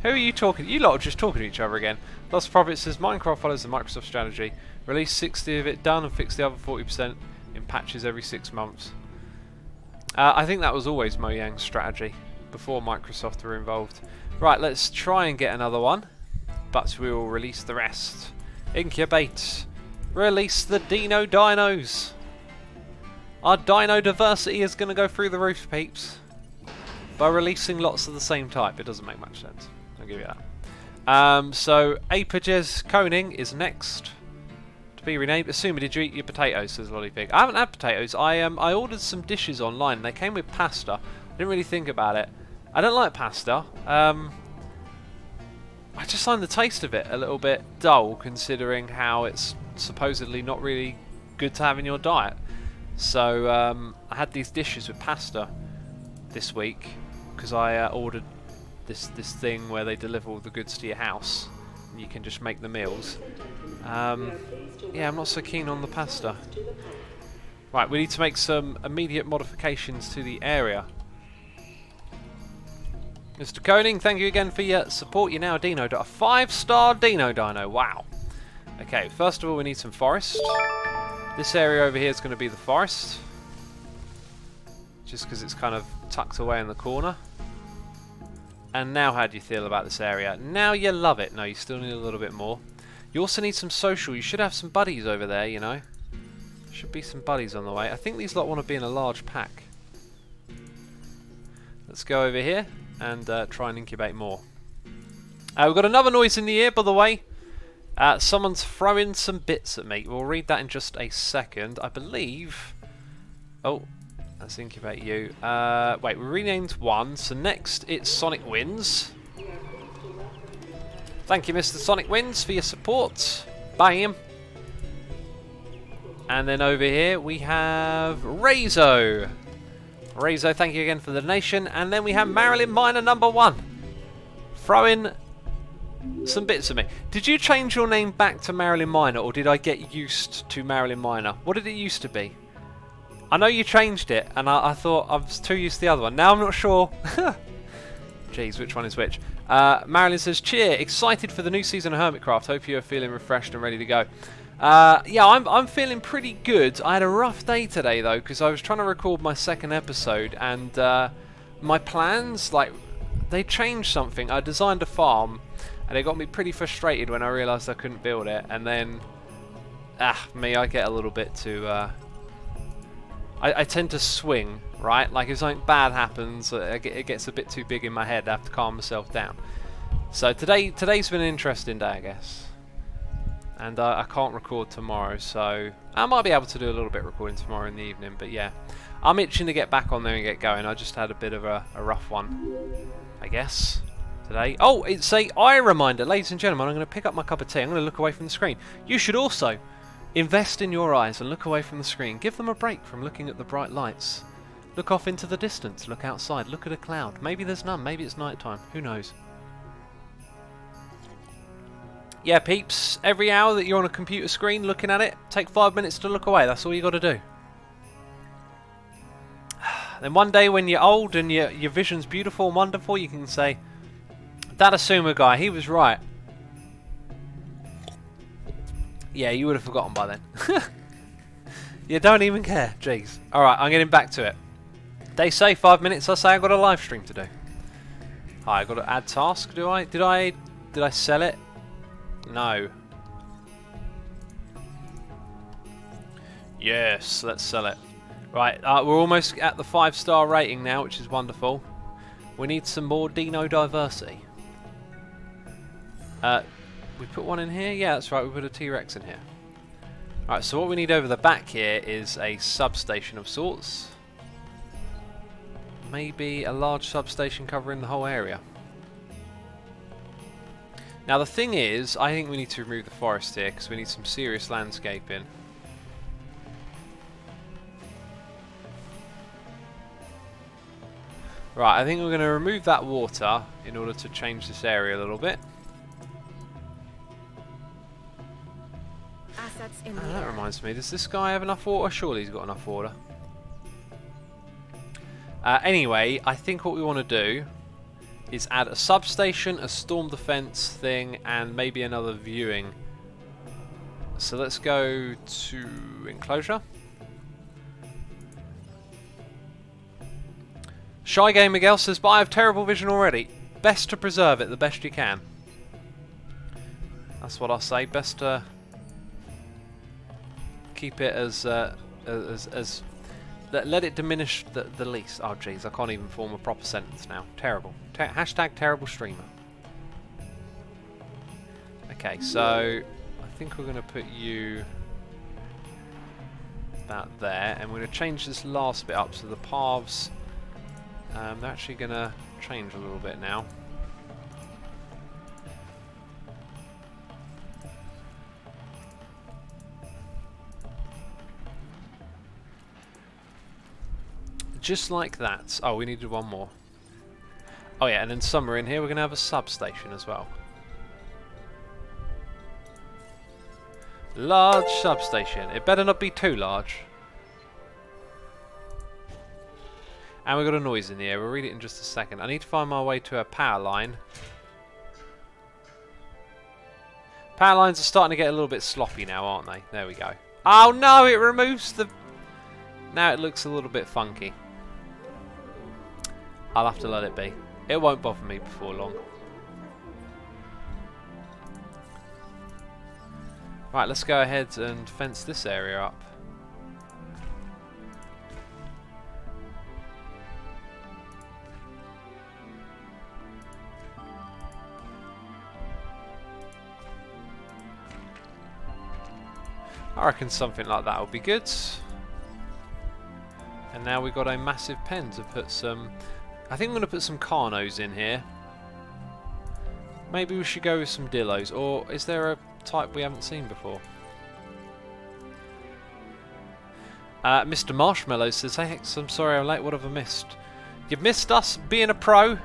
Who are you talking? You lot are just talking to each other again. Lost Profit says, Minecraft follows the Microsoft strategy. Release 60 of it done and fix the other 40% in patches every 6 months. I think that was always Mojang's strategy, before Microsoft were involved. Right, let's try and get another one, but we will release the rest. Incubate. Release the dinos. Our dino diversity is going to go through the roof, peeps. By releasing lots of the same type, it doesn't make much sense. I'll give you that. So, Apages Koning is next to be renamed. Assuming, did you eat your potatoes, says Lollypig. I haven't had potatoes. I ordered some dishes online, and they came with pasta. I didn't really think about it. I don't like pasta. I just find the taste of it a little bit dull, considering how it's supposedly not really good to have in your diet. So I had these dishes with pasta this week because I ordered this thing where they deliver all the goods to your house and you can just make the meals. Yeah, I'm not so keen on the pasta. Right, we need to make some immediate modifications to the area. Mr. Koning, thank you again for your support. You're now a Dino. A 5-star Dino. Wow. Okay, first of all we need some forest. This area over here is going to be the forest, just because it's kind of tucked away in the corner. And now how do you feel about this area? Now you love it. No, you still need a little bit more. You also need some social. You should have some buddies over there, you know. Should be some buddies on the way. I think these lot want to be in a large pack. Let's go over here and try and incubate more. We've got another noise in the ear, by the way. Someone's throwing some bits at me. We'll read that in just a second. I believe... Oh, let's incubate you. Wait, we renamed one. So next it's Sonic Wins. Thank you, Mr. Sonic Wins, for your support. Bam. And then over here we have Rezo. Rezo, thank you again for the donation. And then we have Marilyn Miner #1. Throwing some bits of me. Did you change your name back to Marilyn Miner, or did I get used to Marilyn Miner? What did it used to be? I know you changed it, and I thought I was too used to the other one. Now I'm not sure. Jeez, which one is which? Marilyn says, cheer, excited for the new season of Hermitcraft. Hope you are feeling refreshed and ready to go. Yeah, I'm feeling pretty good. I had a rough day today, though, because I was trying to record my second episode, and my plans, like, they changed something. I designed a farm, and it got me pretty frustrated when I realised I couldn't build it, and then, I get a little bit too, I tend to swing, right? Like, if something bad happens, it gets a bit too big in my head. I have to calm myself down. So today's been an interesting day, I guess. And I can't record tomorrow, so I might be able to do a little bit of recording tomorrow in the evening, but yeah. I'm itching to get back on there and get going. I just had a bit of a rough one, I guess, today. Oh, it's a eye reminder. Ladies and gentlemen, I'm going to pick up my cup of tea. I'm going to look away from the screen. You should also invest in your eyes and look away from the screen. Give them a break from looking at the bright lights. Look off into the distance. Look outside. Look at a cloud. Maybe there's none. Maybe it's night time. Who knows? Yeah, peeps, every hour that you're on a computer screen looking at it, take 5 minutes to look away. That's all you got to do. Then one day when you're old and your vision's beautiful and wonderful, you can say, that Asuma guy, he was right. Yeah, you would have forgotten by then. You don't even care. Jeez. Alright, I'm getting back to it. They say 5 minutes, I say I've got a live stream to do. Hi, I've got to add task, do I? Did I sell it? No. Yes, let's sell it. Right, we're almost at the 5-star rating now, which is wonderful. We need some more dino diversity. We put one in here? Yeah, that's right, we put a T-Rex in here. Alright, so what we need over the back here is a substation of sorts. Maybe a large substation covering the whole area. Now the thing is, I think we need to remove the forest here because we need some serious landscaping. Right, I think we're going to remove that water in order to change this area a little bit. Assets in That reminds me, does this guy have enough water? Surely he's got enough water. Anyway, I think what we want to do is add a substation, a storm defense thing, and maybe another viewing. So let's go to enclosure. Shy Game Miguel says, but I have terrible vision already. Best to preserve it the best you can. That's what I say. Best to keep it as let it diminish the least. Oh jeez, I can't even form a proper sentence now. Terrible. Hashtag terrible streamer. Okay, so I think we're going to put you about there, and we're going to change this last bit up so the paths. They're actually going to change a little bit now. Just like that. Oh, we needed one more. Oh yeah, and then somewhere in here we're going to have a substation as well. Large substation. It better not be too large. And we've got a noise in the air. We'll read it in just a second. I need to find my way to a power line. Power lines are starting to get a little bit sloppy now, aren't they? There we go. Oh no, it removes the... Now it looks a little bit funky. I'll have to let it be. It won't bother me before long. Right, let's go ahead and fence this area up. I reckon something like that would be good. And now we've got a massive pen to put some... I think I'm going to put some Carnos in here. Maybe we should go with some Dillos. Or is there a type we haven't seen before? Mr. Marshmallow says, hey Hex, I'm sorry I'm late, what have I missed? You've missed us being a pro,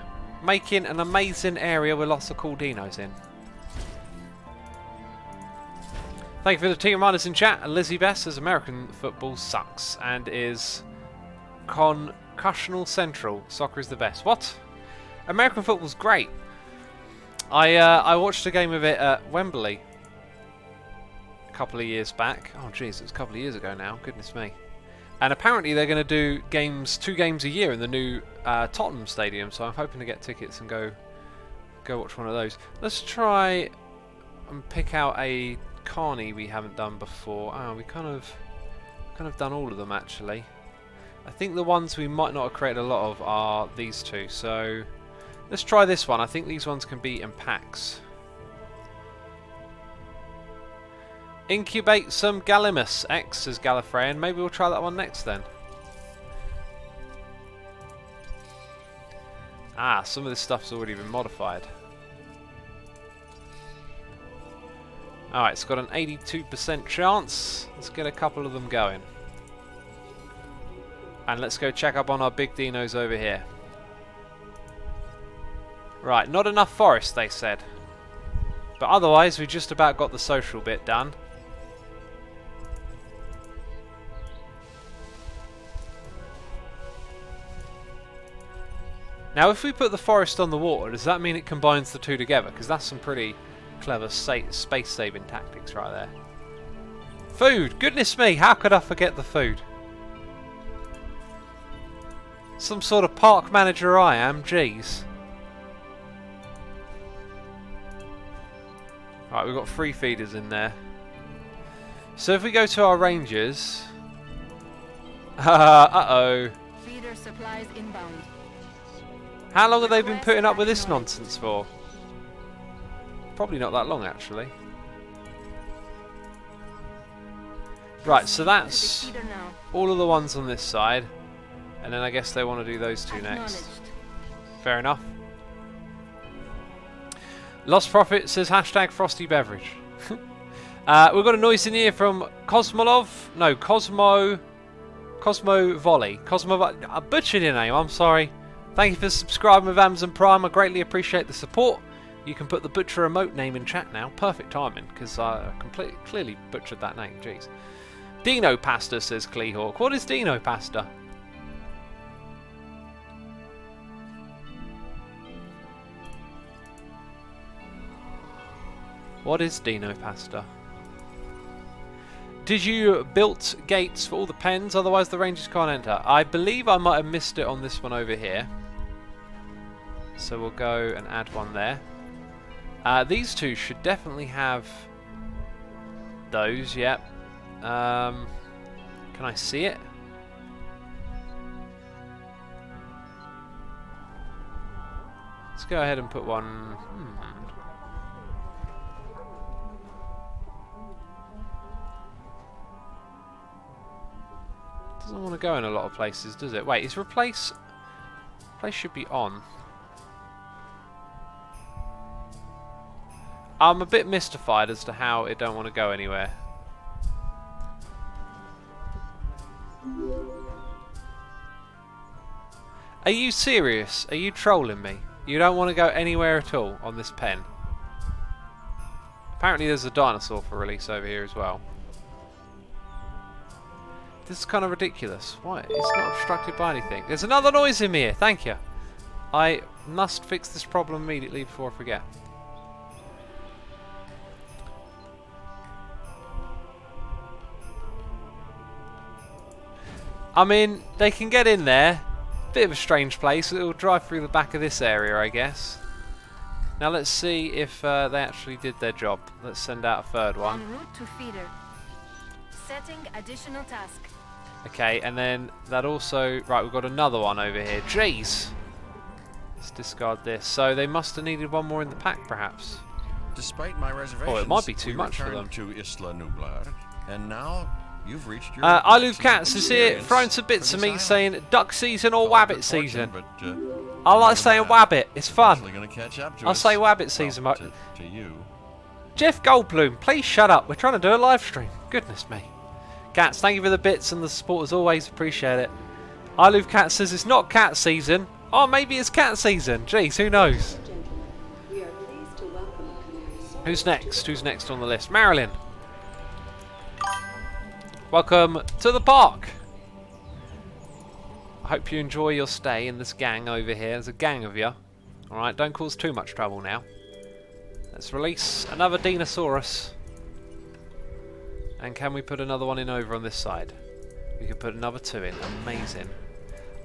making an amazing area with lots of cool dinos in. Thank you for the team reminders in chat. Lizzie Bess says American football sucks and is concussional central. Soccer is the best. What? American football's great. I watched a game of it at Wembley a couple of years back. Oh jeez, it was a couple of years ago now. Goodness me. And apparently they're going to do two games a year in the new Tottenham Stadium. So I'm hoping to get tickets and go watch one of those. Let's try and pick out a carny we haven't done before. Oh, we kind of done all of them actually. I think the ones we might not have created a lot of are these two. So let's try this one. I think these ones can be in packs. Incubate some Gallimus. X says Gallifreyan. Maybe we'll try that one next then. Ah, some of this stuff's already been modified. Alright, it's got an 82% chance. Let's get a couple of them going. And let's go check up on our big dinos over here. Right, not enough forest, they said. But otherwise, we just about got the social bit done. Now, if we put the forest on the water, does that mean it combines the two together? Because that's some pretty clever space-saving tactics right there. Food! Goodness me, how could I forget the food? Some sort of park manager I am, jeez. Right, we've got 3 feeders in there. So if we go to our rangers... uh-oh. Feeder supplies inbound. How long have they been putting up with this nonsense for? Probably not that long, actually. Right, so that's all of the ones on this side. And then I guess they want to do those two next. Fair enough. Lost Profit says hashtag frosty beverage. We've got a noise in here from Cosmolov. No, Cosmo Volley. I butchered your name, I'm sorry. Thank you for subscribing with Amazon Prime. I greatly appreciate the support. You can put the butcher emote name in chat now. Perfect timing, because I clearly butchered that name. Jeez. Dino Pasta says Kleehawk. What is Dino Pasta? What is Dino Pasta? Did you build gates for all the pens? Otherwise the rangers can't enter. I believe I might have missed it on this one over here. So we'll go and add one there. These two should definitely have those, yep. Can I see it? Let's go ahead and put one... Doesn't want to go in a lot of places, does it? Wait, is replace... Place should be on. I'm a bit mystified as to how it don't want to go anywhere. Are you serious? Are you trolling me? You don't want to go anywhere at all on this pen? Apparently there's a dinosaur for release over here as well. This is kind of ridiculous. Why? It's not obstructed by anything. There's another noise in here. Thank you. I must fix this problem immediately before I forget. I mean, they can get in there. Bit of a strange place. It'll drive through the back of this area, I guess. Now let's see if they actually did their job. Let's send out a third one. En route to feeder. Setting additional task. Okay, and then that also... Right, we've got another one over here. Jeez! Let's discard this. So they must have needed one more in the pack, perhaps. Despite my reservations, oh, it might be too much for them. To Isla Nublar, and now you've reached your I Love Cats is here, throwing some bits at me saying duck season or wabbit season. But, I like saying wabbit, it's fun. Catch up to I'll us. say wabbit season. Well, to you. Jeff Goldblum, please shut up. We're trying to do a live stream. Goodness me. Cats, thank you for the bits and the support as always. Appreciate it. I Love Cats says it's not cat season. Oh, maybe it's cat season. Jeez, who knows? Who's next? Who's next on the list? Marilyn. Welcome to the park. I hope you enjoy your stay in this gang over here. There's a gang of you. Alright, don't cause too much trouble now. Let's release another Dinosaurus. And can we put another one in over on this side? We could put another 2 in. Amazing.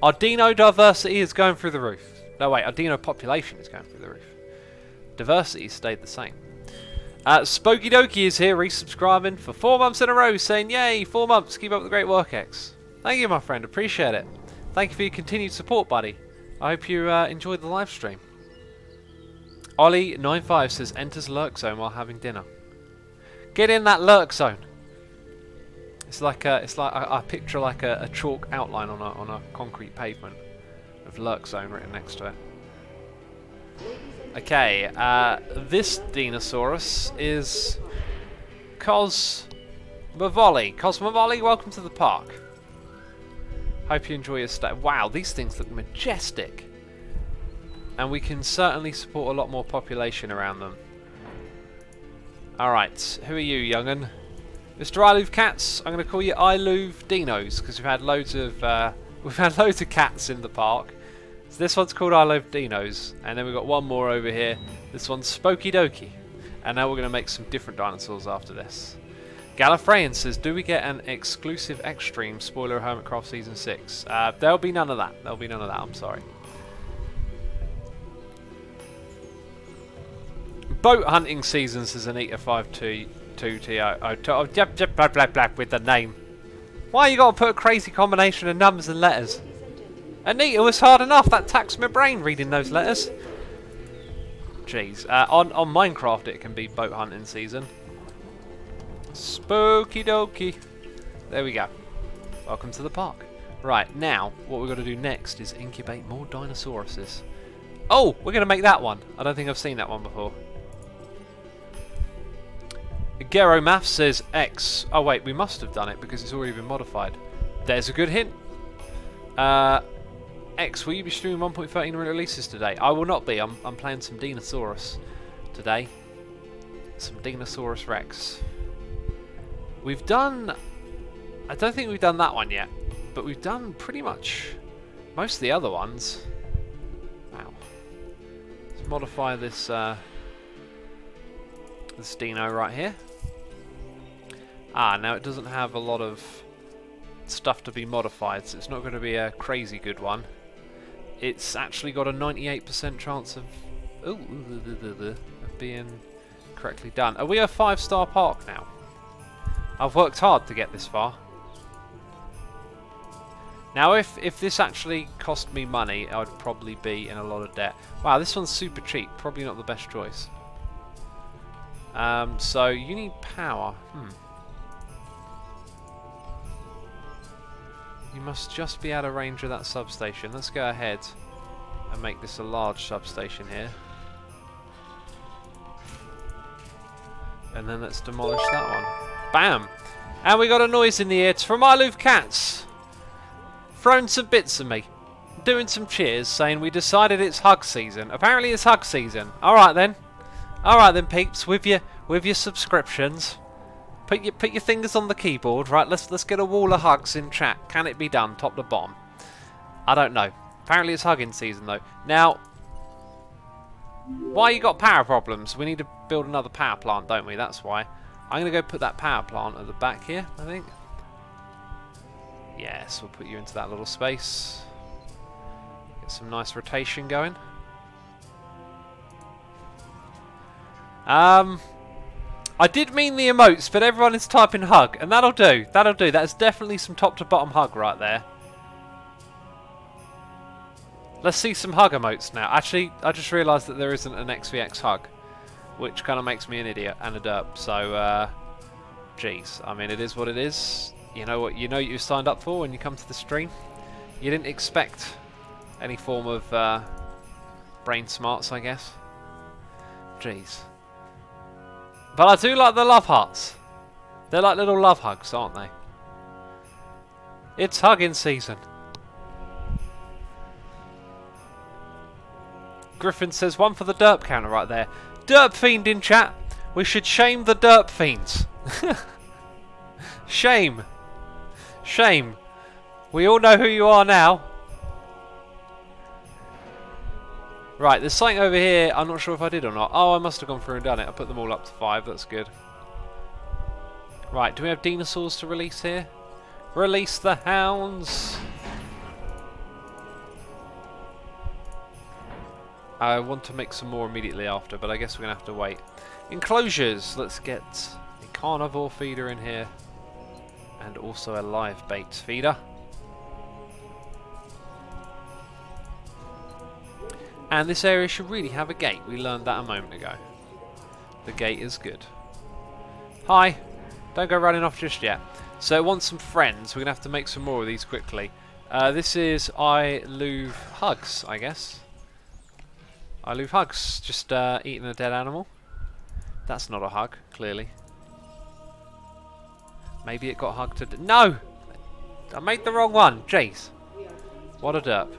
Our dino diversity is going through the roof. No, wait, our dino population is going through the roof. Diversity stayed the same. Spooky Dokie is here, resubscribing for 4 months in a row, saying, yay, 4 months, keep up the great work, X. Thank you, my friend, appreciate it. Thank you for your continued support, buddy. I hope you enjoyed the live stream. Ollie95 says, enters lurk zone while having dinner. Get in that lurk zone. It's like I picture like a chalk outline on a concrete pavement with lurk zone written next to it. Okay, this Dinosaurus is Cosmovoli. Cosmovoli, welcome to the park. Hope you enjoy your stay. Wow, these things look majestic. And we can certainly support a lot more population around them. Alright, who are you, young'un? Mr. I Love Cats, I'm going to call you I Love Dinos, because we've had loads of cats in the park. So this one's called I Love Dinos, and then we've got one more over here. This one's Spooky Dokie. And now we're going to make some different dinosaurs after this. Gallifreyan says, do we get an exclusive Extreme spoiler of Hermitcraft Season 6? There'll be none of that. There'll be none of that, I'm sorry. Boat hunting season says Anita 522TO with the name. Why you gotta put a crazy combination of numbers and letters? Anita was hard enough, that taxed my brain reading those letters. Jeez. On Minecraft it can be boat hunting season. Spooky Dokie. There we go. Welcome to the park. Right, now what we're gonna do next is incubate more Dinosauruses. Oh, we're gonna make that one. I don't think I've seen that one before. Gero Math says X. Oh wait, we must have done it because it's already been modified. There's a good hint. X, will you be streaming 1.13 releases today? I will not be. I'm playing some Dinosaurus today. Some Dinosaurus Rex. We've done... I don't think we've done that one yet, but we've done pretty much most of the other ones. Wow. Let's modify this this dino right here. Ah, now it doesn't have a lot of stuff to be modified, so it's not going to be a crazy good one. It's actually got a 98% chance of being correctly done. Are we a 5-star park now? I've worked hard to get this far. Now if this actually cost me money, I'd probably be in a lot of debt. Wow, this one's super cheap, probably not the best choice. So you need power. You must just be out of range of that substation. Let's go ahead and make this a large substation here. And then let's demolish that one. Bam! And we got a noise in the ear. It's from I Love Cats. Throwing some bits at me. Doing some cheers, saying we decided it's hug season. Apparently it's hug season. Alright then. Alright then, peeps, with your subscriptions. Put your fingers on the keyboard, right? Let's get a wall of hugs in chat. Can it be done, top to bottom? I don't know. Apparently it's hugging season though. Now, why you got power problems? We need to build another power plant, don't we? That's why. I'm gonna go put that power plant at the back here, I think. Yes, we'll put you into that little space. Get some nice rotation going. I did mean the emotes, but everyone is typing hug, and that'll do. That'll do. That's definitely some top to bottom hug right there. Let's see some hug emotes now. Actually, I just realised that there isn't an XVX hug, which kind of makes me an idiot and a derp. So, jeez. I mean, it is what it is. You know what you signed up for when you come to the stream. You didn't expect any form of brain smarts, I guess. Jeez. But I do like the love hearts. They're like little love hugs, aren't they? It's hugging season. Griffin says one for the derp counter right there. Derp fiend in chat. We should shame the derp fiends. Shame. Shame. We all know who you are now. Right, there's something over here. I'm not sure if I did or not. Oh, I must have gone through and done it. I put them all up to 5. That's good. Right, do we have dinosaurs to release here? Release the hounds! I want to make some more immediately after, but I guess we're going to have to wait. Enclosures! Let's get a carnivore feeder in here. And also a live bait feeder. And this area should really have a gate. We learned that a moment ago. The gate is good. Hi! Don't go running off just yet. So I want some friends. We're going to have to make some more of these quickly. This is I Love Hugs, I guess. I Love Hugs. Just eating a dead animal. That's not a hug, clearly. Maybe it got hugged. No! I made the wrong one. Jeez. What a derp.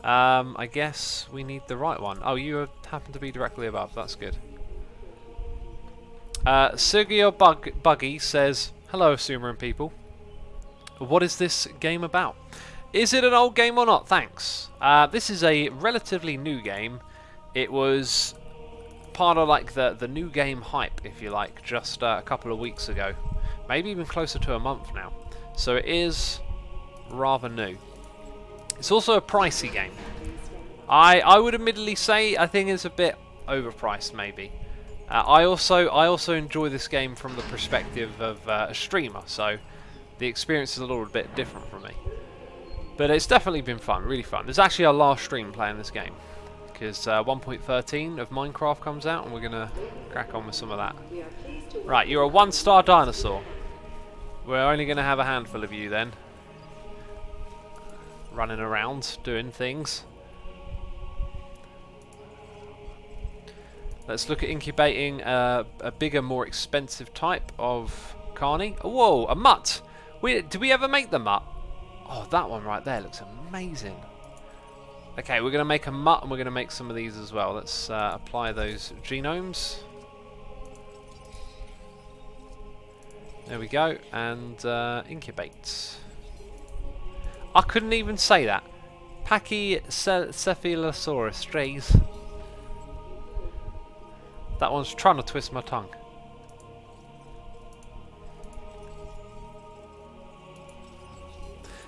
I guess we need the right one. Oh, you happen to be directly above. That's good. Sergio Buggy says, hello, Sumeran people. What is this game about? Is it an old game or not? Thanks. This is a relatively new game. It was part of like the new game hype, if you like, just a couple of weeks ago. Maybe even closer to a month now. So it is rather new. It's also a pricey game. I would admittedly say I think it's a bit overpriced, maybe. I also enjoy this game from the perspective of a streamer, so the experience is a little bit different for me. But it's definitely been fun, really fun. It's actually our last stream playing this game, because 1.13 of Minecraft comes out, and we're gonna crack on with some of that. Right, you're a 1-star dinosaur. We're only gonna have a handful of you then, running around doing things. Let's look at incubating a bigger, more expensive type of carny. Whoa, a mutt! Did we ever make the mutt? Oh, that one right there looks amazing. Okay, we're going to make a mutt and we're going to make some of these as well. Let's apply those genomes. There we go, and incubate. I couldn't even say that. Pachycephalosaurus, jeez. That one's trying to twist my tongue.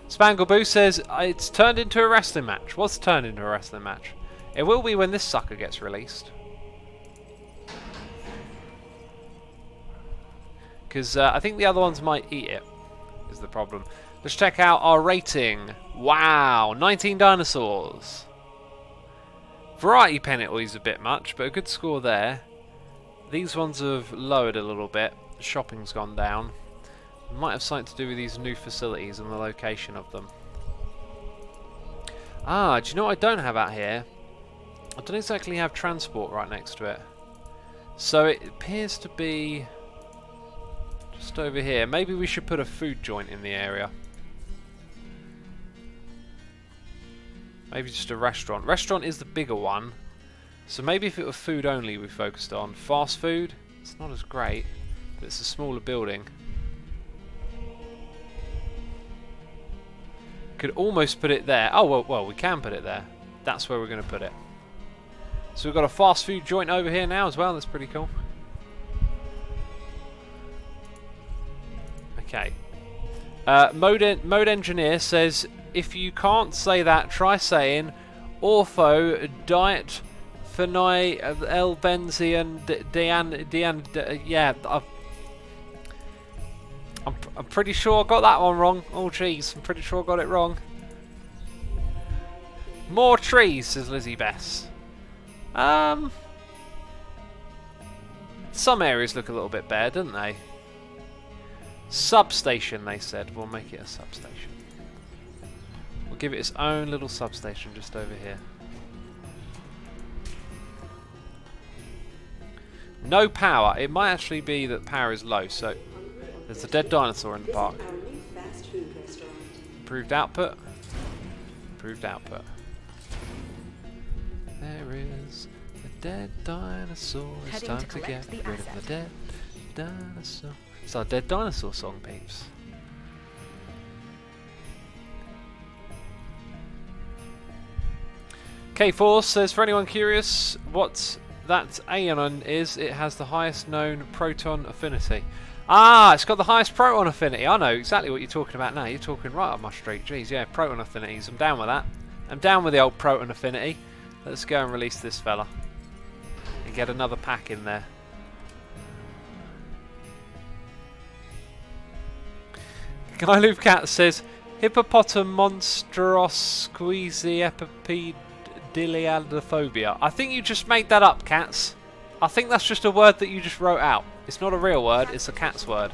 Spangleboo says it's turned into a wrestling match. What's turned into a wrestling match? It will be when this sucker gets released. Because I think the other ones might eat it, is the problem. Let's check out our rating. Wow, 19 dinosaurs. Variety penalty is a bit much, but a good score there. These ones have lowered a little bit. Shopping's gone down. Might have something to do with these new facilities and the location of them. Ah, do you know what I don't have out here? I don't exactly have transport right next to it. So it appears to be just over here. Maybe we should put a food joint in the area. Maybe just a restaurant. Restaurant is the bigger one. So maybe if it were food only we focused on. Fast food, it's not as great, but it's a smaller building. Could almost put it there. Oh, well, we can put it there. That's where we're going to put it. So we've got a fast food joint over here now as well. That's pretty cool. Okay. Mode Engineer says, if you can't say that, try saying Ortho Diet Phenol L-Benzian yeah, I'm pretty sure I got that one wrong. Oh jeez, I'm pretty sure I got it wrong. More trees, says Lizzie Bess. Some areas look a little bit bare, don't they? Substation, they said. We'll make it a substation. We'll give it its own little substation just over here. No power. It might actually be that power is low, so there's a dead dinosaur in the park. Improved output. Improved output. There is a dead dinosaur. It's time to get rid of the dead dinosaur. It's our dead dinosaur song, peeps. K4 says, for anyone curious what that Aeon is, it has the highest known proton affinity. Ah, it's got the highest proton affinity. I know exactly what you're talking about now. You're talking right up my street. Jeez, yeah, proton affinities. I'm down with that. I'm down with the old proton affinity. Let's go and release this fella. And get another pack in there. Guy Loop Cat says, Hippopotam monstros squeezy epipediliadophobia. I think you just made that up, cats. I think that's just a word that you just wrote out. It's not a real word, it's a cat's word.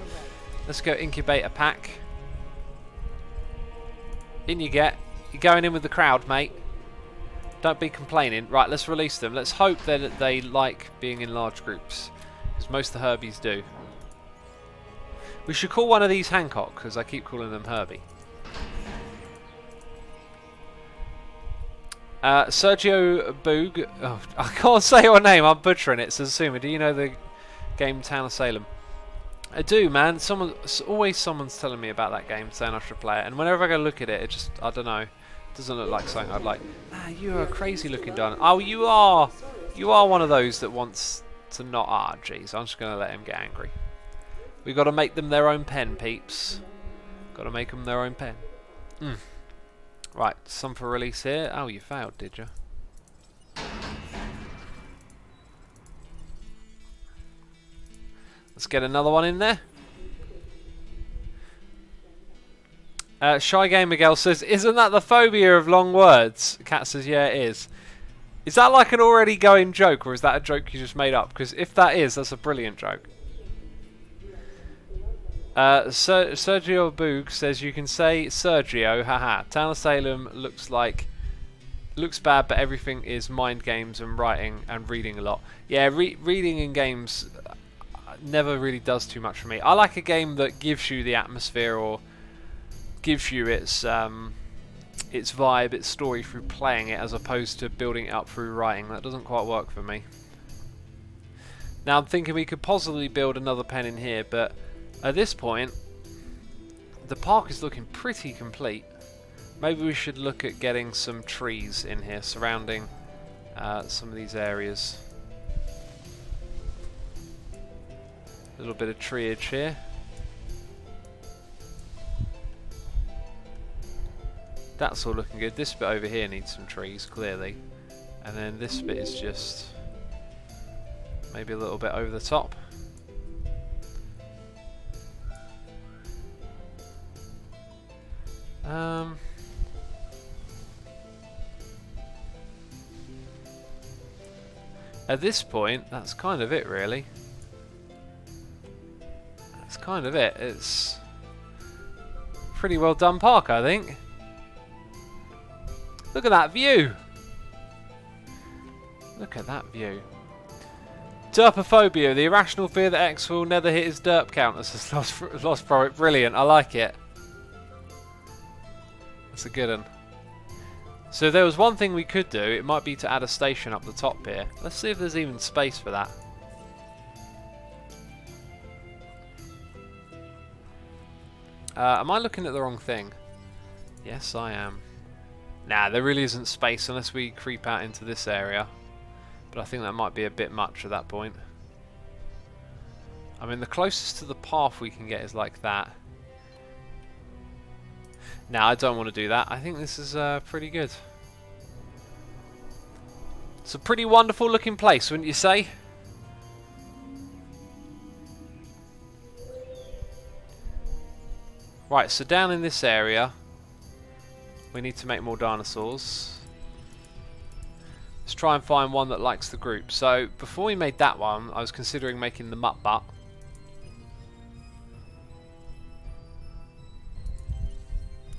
Let's go incubate a pack. In you get. You're going in with the crowd, mate. Don't be complaining. Right, let's release them. Let's hope that they like being in large groups, because most of the Herbies do. We should call one of these Hancock, because I keep calling them Herbie. Sergio Boog. Oh, I can't say your name. I'm butchering it. Sazuma, do you know the game Town of Salem? I do, man. Always someone's telling me about that game, saying I should play it. And whenever I go look at it, it just, I don't know, doesn't look like something I'd like. Ah, you're a crazy-looking dino. Oh, you are one of those that wants to not. Ah, jeez. I'm just gonna let him get angry. We got to make them their own pen, peeps. Got to make them their own pen. Right, some for release here. Oh, you failed, did you? Let's get another one in there. Shy Gamer Girl says, isn't that the phobia of long words? Cat says, yeah, it is. Is that like an already going joke, or is that a joke you just made up? Because if that is, that's a brilliant joke. Sergio Boog says you can say Sergio, haha. Town of Salem looks bad, but everything is mind games and writing and reading a lot. Yeah, reading in games never really does too much for me. I like a game that gives you the atmosphere or gives you its vibe, its story through playing it, as opposed to building it up through writing. That doesn't quite work for me. Now I'm thinking we could possibly build another pen in here, but at this point, the park is looking pretty complete. Maybe we should look at getting some trees in here surrounding some of these areas. A little bit of treeage here. That's all looking good. This bit over here needs some trees, clearly. And then this bit is just maybe a little bit over the top. At this point, that's kind of it, really. That's kind of it. It's pretty well done park, I think. Look at that view. Look at that view. Derpophobia, the irrational fear that X will never hit his derp count. That's a lost product. Brilliant. I like it. That's a good one. So if there was one thing we could do, it might be to add a station up the top here. Let's see if there's even space for that. Am I looking at the wrong thing? Yes, I am. Nah, there really isn't space unless we creep out into this area. But I think that might be a bit much at that point. I mean, the closest to the path we can get is like that. Now, I don't want to do that. I think this is pretty good. It's a pretty wonderful looking place, wouldn't you say? Right, so down in this area, we need to make more dinosaurs. Let's try and find one that likes the group. So, before we made that one, I was considering making the mutt butt.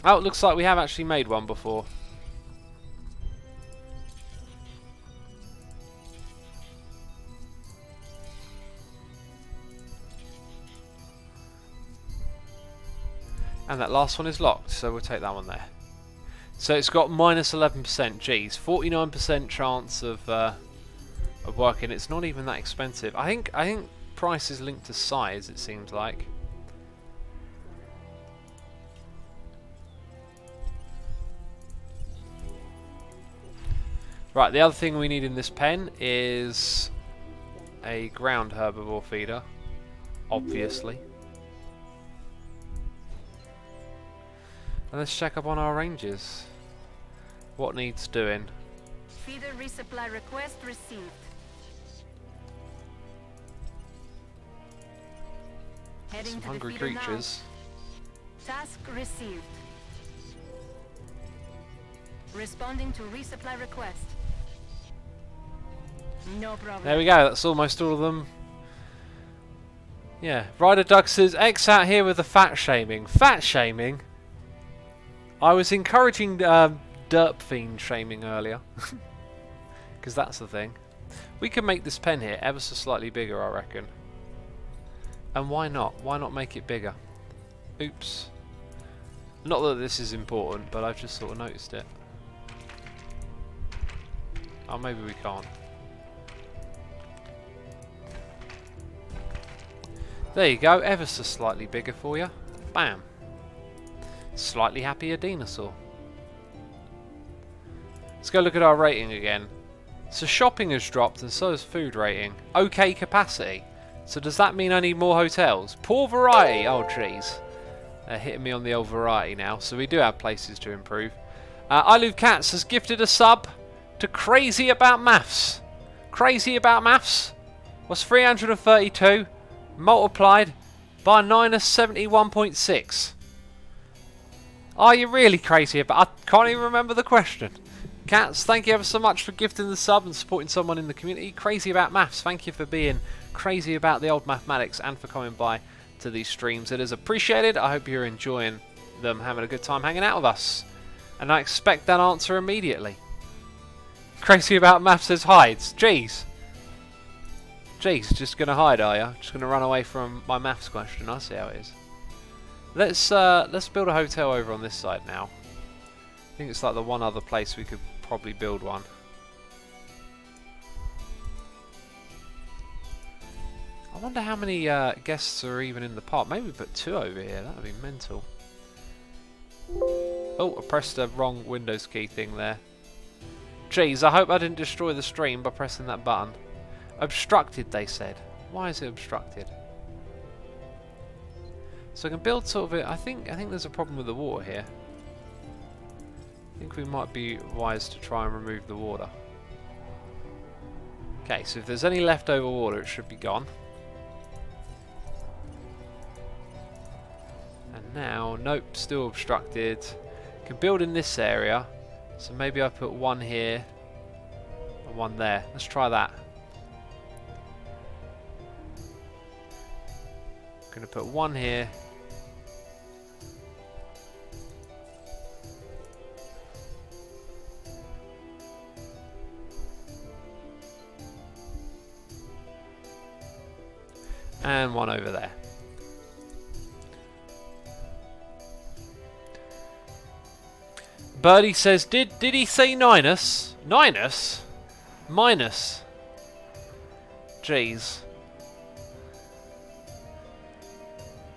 Oh, it looks like we have actually made one before. And that last one is locked, so we'll take that one there. So it's got minus 11%. Geez, 49% chance of working. It's not even that expensive. I think price is linked to size, it seems like. Right, the other thing we need in this pen is a ground herbivore feeder, obviously. And let's check up on our ranges. What needs doing? Feeder resupply request received. Heading Some to hungry the feeder creatures. now. Task received. Responding to resupply request. No problem. There we go, that's almost all of them. Yeah, Ryder Doug says, X out here with the fat shaming. Fat shaming? I was encouraging derp fiend shaming earlier. Because that's the thing. We can make this pen here ever so slightly bigger, I reckon. And why not? Why not make it bigger? Oops. Not that this is important, but I've just sort of noticed it. Oh, maybe we can't. There you go, ever so slightly bigger for you. Bam. Slightly happier dinosaur. Let's go look at our rating again. So shopping has dropped and so has food rating. Okay capacity. So does that mean I need more hotels? Poor variety. Oh jeez. They're hitting me on the old variety now. So we do have places to improve. I Love Cats has gifted a sub to Crazy About Maths. Crazy About Maths? What's 332 multiplied by minus 71.6? Are you really crazy about? I can't even remember the question. Cats, thank you ever so much for gifting the sub and supporting someone in the community. Crazy About Maths, thank you for being crazy about the old mathematics and for coming by to these streams. It is appreciated. I hope you're enjoying them, having a good time hanging out with us. And I expect that answer immediately. Crazy About Maths says hides. Jeez. Jeez, just going to hide, are you? Just going to run away from my maths question. I see how it is. Let's build a hotel over on this side now. I think it's like the one other place we could probably build one. I wonder how many guests are even in the park. Maybe we put 2 over here. That would be mental. Oh, I pressed the wrong Windows key thing there. Jeez, I hope I didn't destroy the stream by pressing that button. Obstructed, they said. Why is it obstructed? So I can build sort of it. I think there's a problem with the water here. I think we might be wise to try and remove the water. Okay, so if there's any leftover water, it should be gone. And now, nope, still obstructed. Can build in this area. So maybe I put 1 here and 1 there. Let's try that. I'm going to put 1 here. And 1 over there. Birdie says, did he say Ninus? Ninus? Minus. Jeez.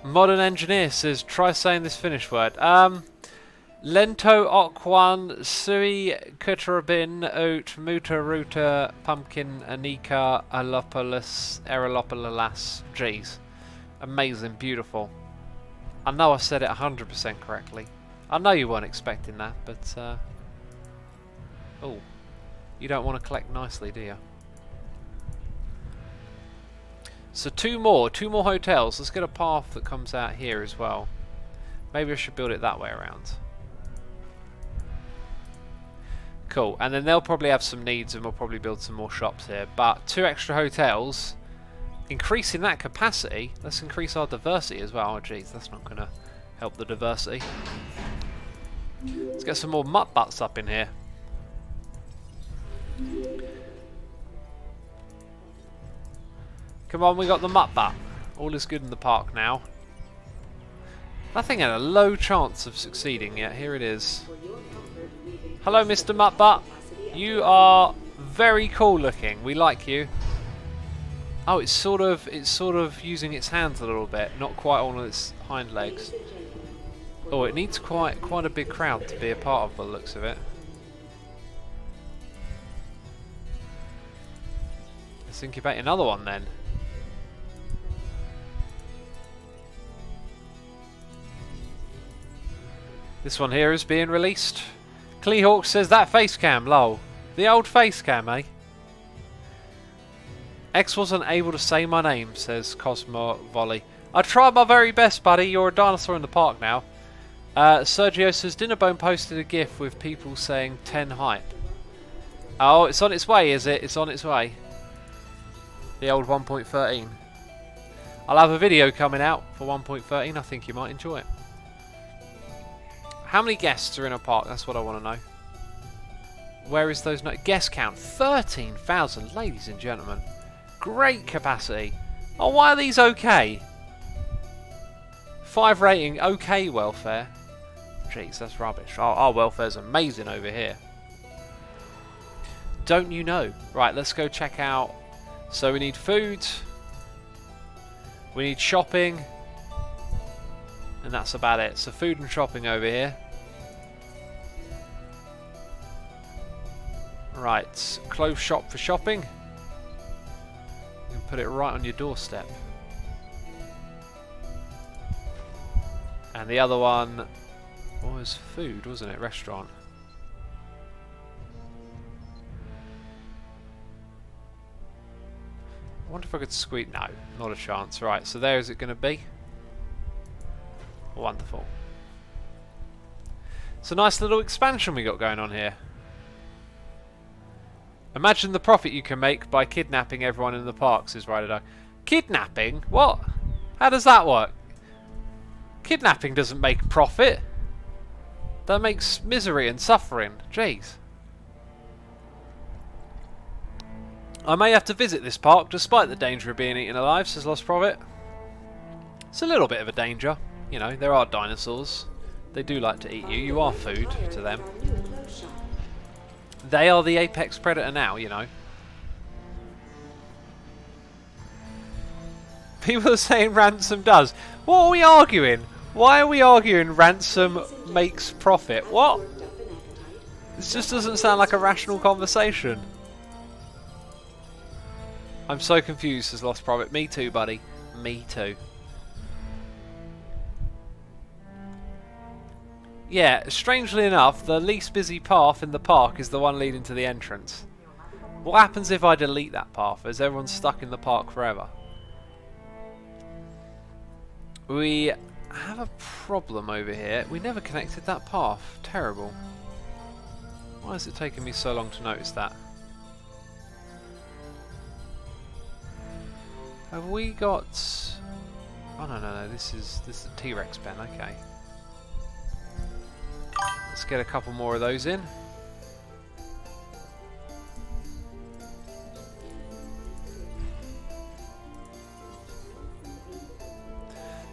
Modern Engineer says, try saying this Finnish word. Lento okwan sui kutrabin out muta ruta pumpkin anika alopolis eralopolis. Jeez. Amazing, beautiful. I know I said it 100% correctly. I know you weren't expecting that, but oh, you don't want to collect nicely, do you? So 2 more hotels. Let's get a path that comes out here as well. Maybe I should build it that way around. Cool, and then they'll probably have some needs and we'll probably build some more shops here. But 2 extra hotels, increasing that capacity, let's increase our diversity as well. Oh geez, that's not going to help the diversity. Let's get some more mutt butts up in here. Come on, we got the mutt butt. All is good in the park now. That thing had a low chance of succeeding, yet here it is. Hello, Mr. Mutt Butt. You are very cool looking. We like you. Oh, it's sort of using its hands a little bit, not quite on its hind legs. Oh, it needs quite a big crowd to be a part of, by the looks of it. Let's incubate another one then. This one here is being released. Kleehawk says that face cam, lol. The old face cam, eh? X wasn't able to say my name, says Cosmo Volley. I tried my very best, buddy. You're a dinosaur in the park now. Sergio says Dinnerbone posted a gif with people saying 10 hype. Oh, it's on its way, is it? It's on its way. The old 1.13. I'll have a video coming out for 1.13. I think you might enjoy it. How many guests are in a park? That's what I want to know. Where is those guest count? 13,000, ladies and gentlemen. Great capacity. Oh, why are these okay? 5 rating, okay welfare. Jeez, that's rubbish. Our welfare's amazing over here. Don't you know? Right, let's go check out. So we need food. We need shopping. And that's about it. So food and shopping over here. Right, close shop for shopping. You can put it right on your doorstep. And the other one was food, wasn't it? Restaurant. I wonder if I could squeeze... No, not a chance. Right, so there is it going to be. Wonderful. It's a nice little expansion we got going on here. Imagine the profit you can make by kidnapping everyone in the park, says Rider Dog. Kidnapping? What? How does that work? Kidnapping doesn't make profit. That makes misery and suffering. Jeez. I may have to visit this park despite the danger of being eaten alive, says Lost Prophet. It's a little bit of a danger. You know, there are dinosaurs. They do like to eat you. You are food to them. They are the apex predator now, you know. People are saying ransom does. What are we arguing? Why are we arguing ransom makes profit? What? This just doesn't sound like a rational conversation. I'm so confused, says Lost Prophet. Me too, buddy. Me too. Yeah, strangely enough, the least busy path in the park is the one leading to the entrance. What happens if I delete that path? Is everyone stuck in the park forever? We have a problem over here. We never connected that path. Terrible. Why is it taking me so long to notice that? Have we got... Oh no, this is a T-Rex pen, okay. Let's get a couple more of those in.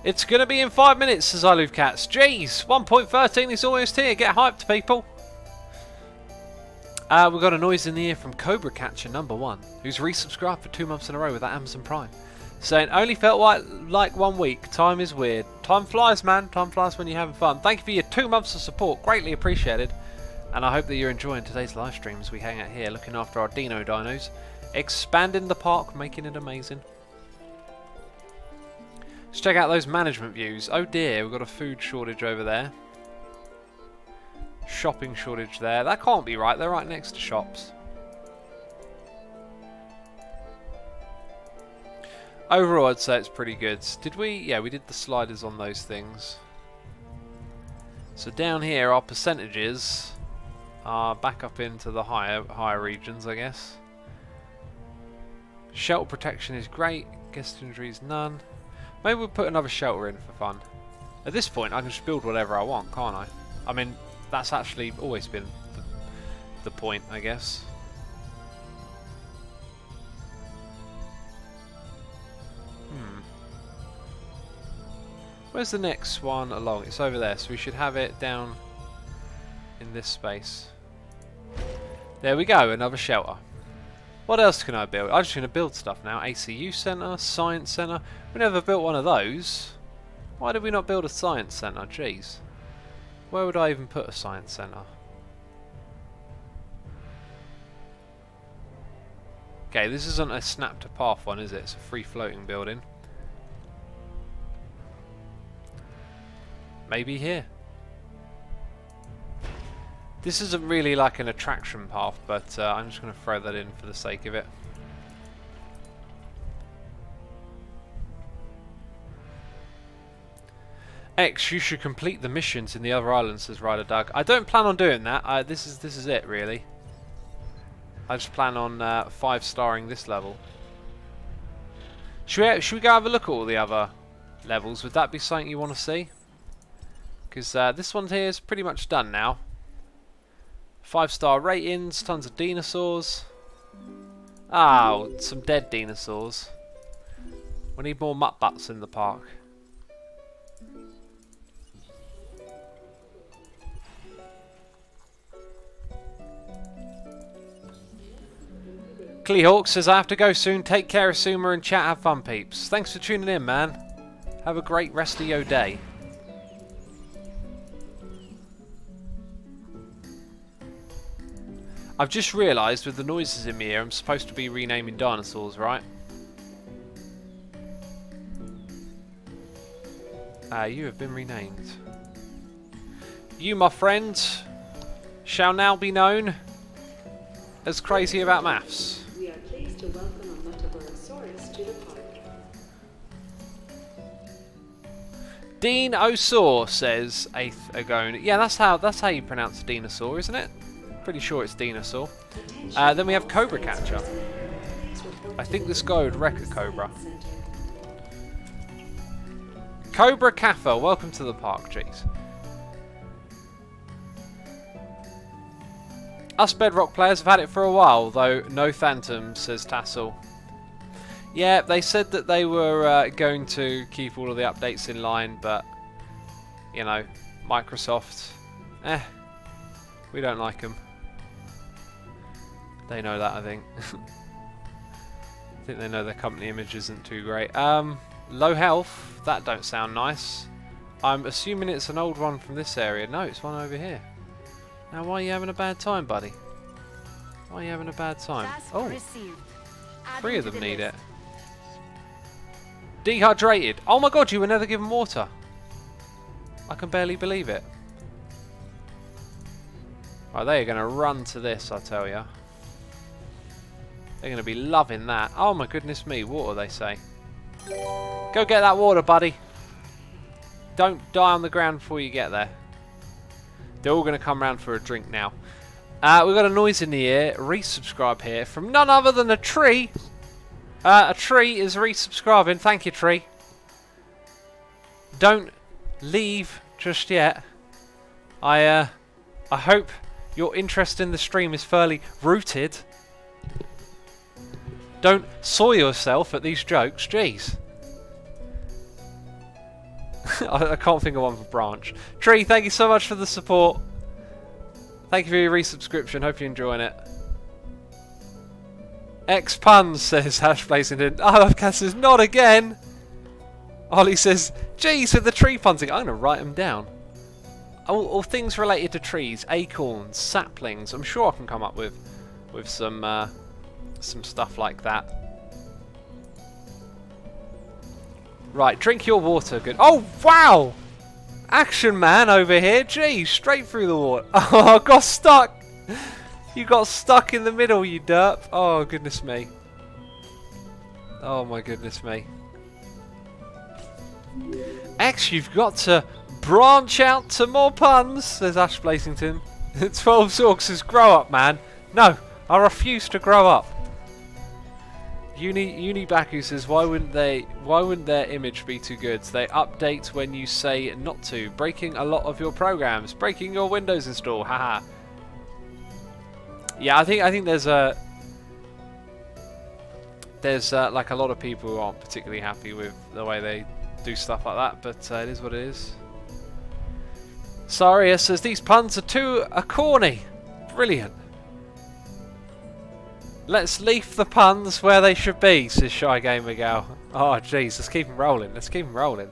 It's going to be in 5 minutes, says I Love Cats. Jeez, 1.13 is almost here. Get hyped, people. We've got a noise in the ear from Cobra Catcher #1, who's resubscribed for 2 months in a row with that Amazon Prime. Saying, only felt like 1 week. Time is weird. Time flies, man. Time flies when you're having fun. Thank you for your 2 months of support. Greatly appreciated. And I hope that you're enjoying today's live stream as we hang out here looking after our dinos. Expanding the park, making it amazing. Let's check out those management views. Oh dear, we've got a food shortage over there. Shopping shortage there. That can't be right. They're right next to shops. Overall, I'd say it's pretty good. Did we? Yeah, we did the sliders on those things. So down here, our percentages are back up into the higher regions, I guess. Shelter protection is great. Guest injuries, none. Maybe we'll put another shelter in for fun. At this point, I can just build whatever I want, can't I? I mean, that's actually always been the point, I guess. Where's the next one along? It's over there, so we should have it down in this space. There we go, another shelter. What else can I build? I'm just going to build stuff now. ACU Centre, Science Centre. We never built one of those. Why did we not build a Science Centre? Jeez. Where would I even put a Science Centre? Okay, this isn't a snap to path one, is it? It's a free floating building. Maybe here. This isn't really like an attraction path, but I'm just going to throw that in for the sake of it. X, you should complete the missions in the other islands, says Ryder Doug. I don't plan on doing that. This is it, really. I just plan on 5-starring this level. Should we go have a look at all the other levels? Would that be something you want to see? Because this one here is pretty much done now. 5-star ratings, tons of dinosaurs. Oh, some dead dinosaurs. We need more mutt butts in the park. Cleehawk says, I have to go soon. Take care of Suma and chat. Have fun, peeps. Thanks for tuning in, man. Have a great rest of your day. I've just realised with the noises in my ear, I'm supposed to be renaming dinosaurs, right? You have been renamed. You, my friend, shall now be known as Crazy About Maths. We are pleased to welcome a Metaborasaurus to the park. Dinosaur, says Eighth Agone. Yeah, that's how you pronounce dinosaur, isn't it? Pretty sure it's dinosaur. Then we have Cobra Catcher. I think this guy would wreck a Cobra. Cobra Caffer, welcome to the park, jeez. Us Bedrock players have had it for a while, though no Phantom, says Tassel. Yeah, they said that they were going to keep all of the updates in line, but, you know, Microsoft, we don't like them. They know that, I think. I think they know their company image isn't too great. Low health, that don't sound nice. I'm assuming it's an old one from this area. No, it's one over here. Now, why are you having a bad time, buddy? Why are you having a bad time? Oh, 3 of them need it. Dehydrated. Oh my god, you were never given water. I can barely believe it. Right, they are going to run to this, I tell ya. They're going to be loving that. Oh my goodness me, water, they say. Go get that water, buddy. Don't die on the ground before you get there. They're all going to come round for a drink now. We've got a noise in the ear. Resubscribe here from none other than a tree. A tree is resubscribing. Thank you, tree. Don't leave just yet. I hope your interest in the stream is fairly rooted. Don't soil yourself at these jokes. Jeez. I can't think of one for Branch. Tree, thank you so much for the support. Thank you for your resubscription. Hope you're enjoying it. X puns, says Hash Blazington. Oh, Cass says, not again. Ollie says, geez, with the tree puns. I'm going to write them down. All things related to trees, acorns, saplings. I'm sure I can come up with some stuff like that. Right, drink your water. Good. Oh, wow! Action man over here. Geez, straight through the water. Oh, I got stuck. You got stuck in the middle, you derp. Oh, goodness me. Oh, my goodness me. X, you've got to branch out to more puns, says Ash Blazington. 12 Zork says, grow up, man. No, I refuse to grow up. Unibaku says, why wouldn't their image be too good? They update when you say not to. Breaking a lot of your programs. Breaking your Windows install. Haha. Yeah, I think there's like a lot of people who aren't particularly happy with the way they do stuff like that, but it is what it is. Saria says, these puns are too corny. Brilliant. Let's leave the puns where they should be, says Shy Gamer Gal. Oh, jeez, let's keep them rolling. Let's keep them rolling.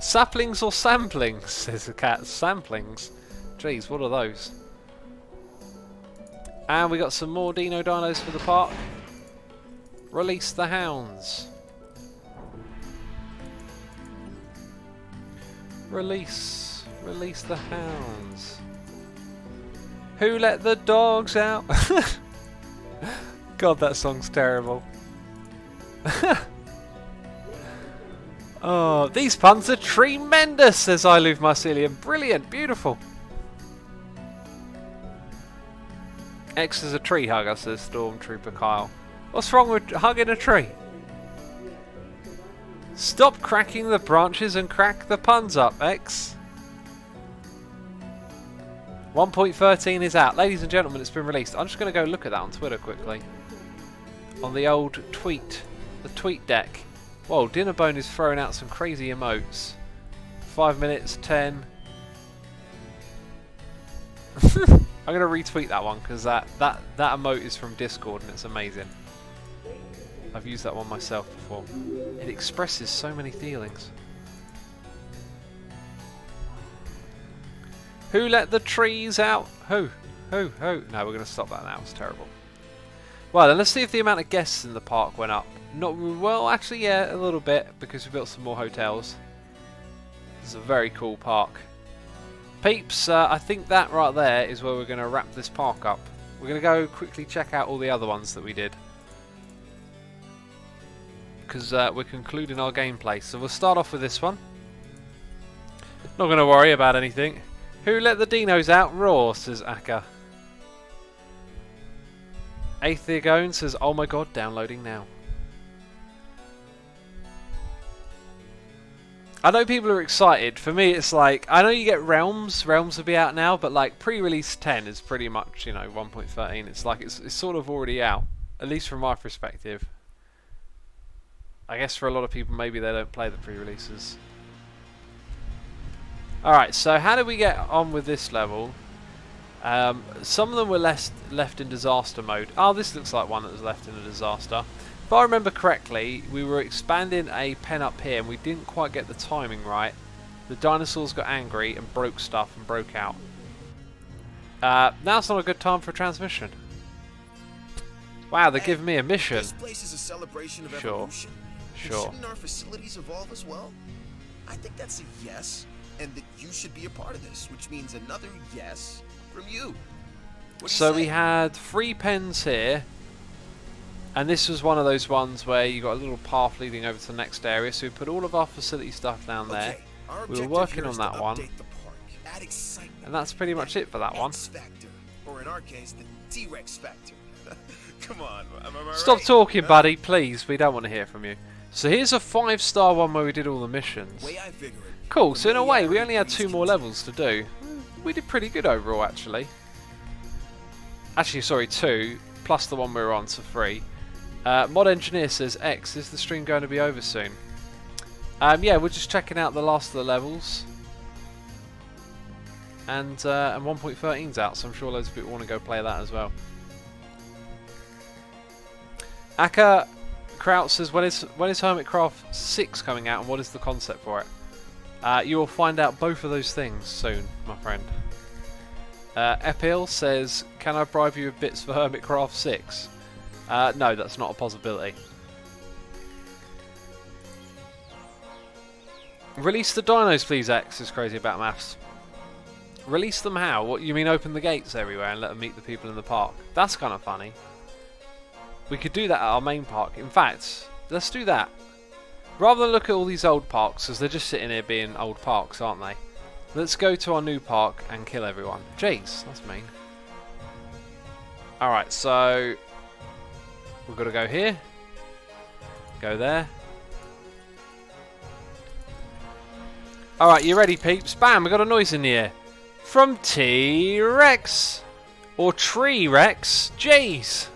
Saplings or samplings, says the cat. Samplings? Jeez, what are those? And we got some more Dino Dinos for the park. Release the hounds. Release the hounds. Who let the dogs out? God, that song's terrible. Oh, these puns are tremendous, says I Love Mycelium. Brilliant, beautiful. X is a tree hugger, says Stormtrooper Kyle. What's wrong with hugging a tree? Stop cracking the branches and crack the puns up, X. 1.13 is out. Ladies and gentlemen, it's been released. I'm just going to go look at that on Twitter quickly. On the old tweet. The tweet deck. Whoa, Dinnerbone is throwing out some crazy emotes. 5 minutes, 10. I'm going to retweet that one because that emote is from Discord and it's amazing. I've used that one myself before. It expresses so many feelings. Who let the trees out? Who? No, we're going to stop that now. It's terrible. Well, then let's see if the amount of guests in the park went up. Not well, actually, yeah, a little bit because we built some more hotels. This is a very cool park. Peeps, I think that right there is where we're going to wrap this park up. We're going to go quickly check out all the other ones that we did. Because we're concluding our gameplay. So we'll start off with this one. Not going to worry about anything. Who let the dinos out? Raw, says Akka. Atheogone says, oh my god, downloading now. I know people are excited. For me, it's like, I know you get Realms. Realms will be out now, but like pre-release 10 is pretty much, you know, 1.13. It's like it's sort of already out, at least from my perspective. I guess for a lot of people, maybe they don't play the pre-releases. Alright, so how did we get on with this level? Some of them were left in disaster mode. Oh, this looks like one that was left in a disaster. If I remember correctly, we were expanding a pen up here and we didn't quite get the timing right. The dinosaurs got angry and broke stuff and broke out. Now's not a good time for a transmission. Wow, they're giving me a mission. This place is a celebration of evolution. Sure. Shouldn't our facilities evolve as well? I think that's a yes, and that you should be a part of this, which means another yes from you. So we had 3 pens here, and this was one of those ones where you got a little path leading over to the next area. So we put all of our facility stuff down there. We were working on that one, and that's pretty much it for that one. Factor, or in our case, the T-Rex factor. Come on, am I right? Stop talking, buddy, please. We don't want to hear from you. So here's a 5-star one where we did all the missions. Cool, so in a way, we only had 2 more levels to do. We did pretty good overall, actually. Actually, sorry, 2, plus the one we were on, so 3. Mod Engineer says, X, is the stream going to be over soon? Yeah, we're just checking out the last of the levels. And 1.13's out, so I'm sure loads of people want to go play that as well. Akka Kraut says, when is Hermitcraft 6 coming out and what is the concept for it? You will find out both of those things soon, my friend. Epil says, can I bribe you with bits for Hermitcraft 6? No, that's not a possibility. Release the dinos, please, X is crazy about maths. Release them how? What, you mean open the gates everywhere and let them meet the people in the park? That's kind of funny. We could do that at our main park. In fact, let's do that. Rather than look at all these old parks, because they're just sitting here being old parks, aren't they? Let's go to our new park and kill everyone. Jeez, that's mean. Alright, so we've got to go here. Go there. Alright, you ready, peeps? Bam, we got a noise in the air. From T-Rex. Or Tree-Rex. Jeez.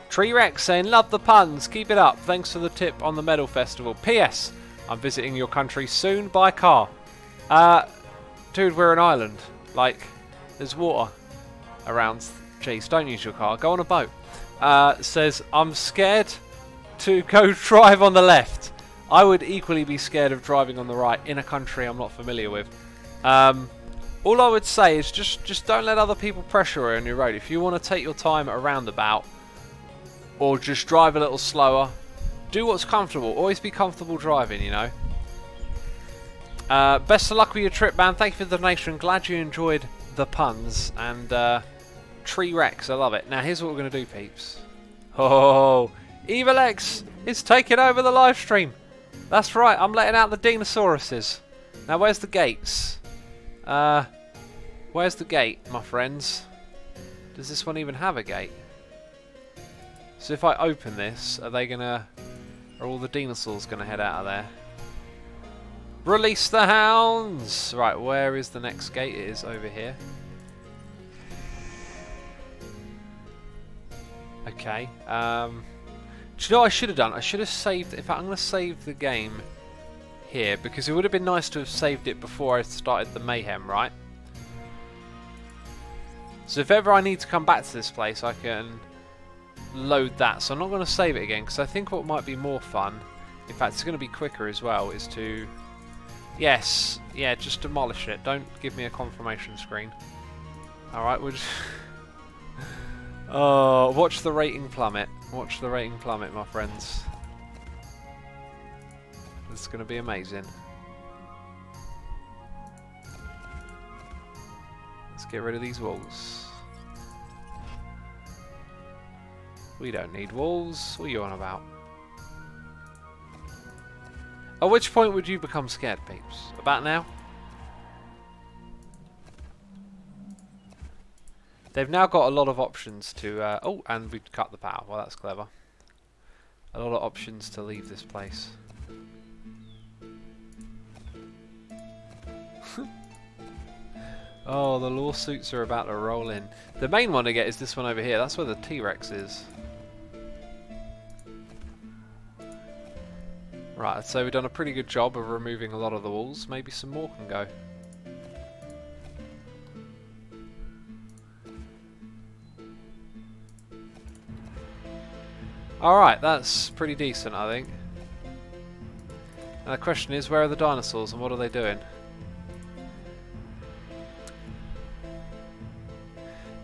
Tree-Rex saying, love the puns, keep it up. Thanks for the tip on the medal festival. P.S. I'm visiting your country soon by car. Dude, we're an island. Like, there's water around. Jeez, don't use your car. Go on a boat. Says, I'm scared to go drive on the left. I would equally be scared of driving on the right in a country I'm not familiar with. All I would say is just don't let other people pressure you on your road. If you want to take your time at a roundabout, or just drive a little slower, do what's comfortable. Always be comfortable driving, you know. Best of luck with your trip, man. Thank you for the donation. Glad you enjoyed the puns. And Tree Rex, I love it. Now here's what we're going to do, peeps. Oh, Evil X is taking over the live stream. That's right, I'm letting out the Dinosauruses. Now where's the gates? Where's the gate, my friends? Does this one even have a gate? So if I open this, are all the dinosaurs gonna head out of there? Release the hounds! Right, where is the next gate? It is over here. Okay. Do you know what I should have done? I should have saved. In fact, I'm going to save the game here because it would have been nice to have saved it before I started the mayhem, right? So if ever I need to come back to this place, I can load that. So I'm not going to save it again because I think what might be more fun, in fact it's going to be quicker as well, is to... Yes, yeah, just demolish it. Don't give me a confirmation screen. Alright, we'll just... Oh, watch the rating plummet. Watch the rating plummet, my friends. This is going to be amazing. Let's get rid of these walls. We don't need walls. What are you on about? At which point would you become scared, peeps? About now? They've now got a lot of options to... oh, and we cut the power. Well, that's clever. A lot of options to leave this place. Oh, the lawsuits are about to roll in. The main one to get is this one over here. That's where the T-Rex is. Right, so we've done a pretty good job of removing a lot of the walls. Maybe some more can go. Alright, that's pretty decent, I think. And the question is, where are the dinosaurs and what are they doing?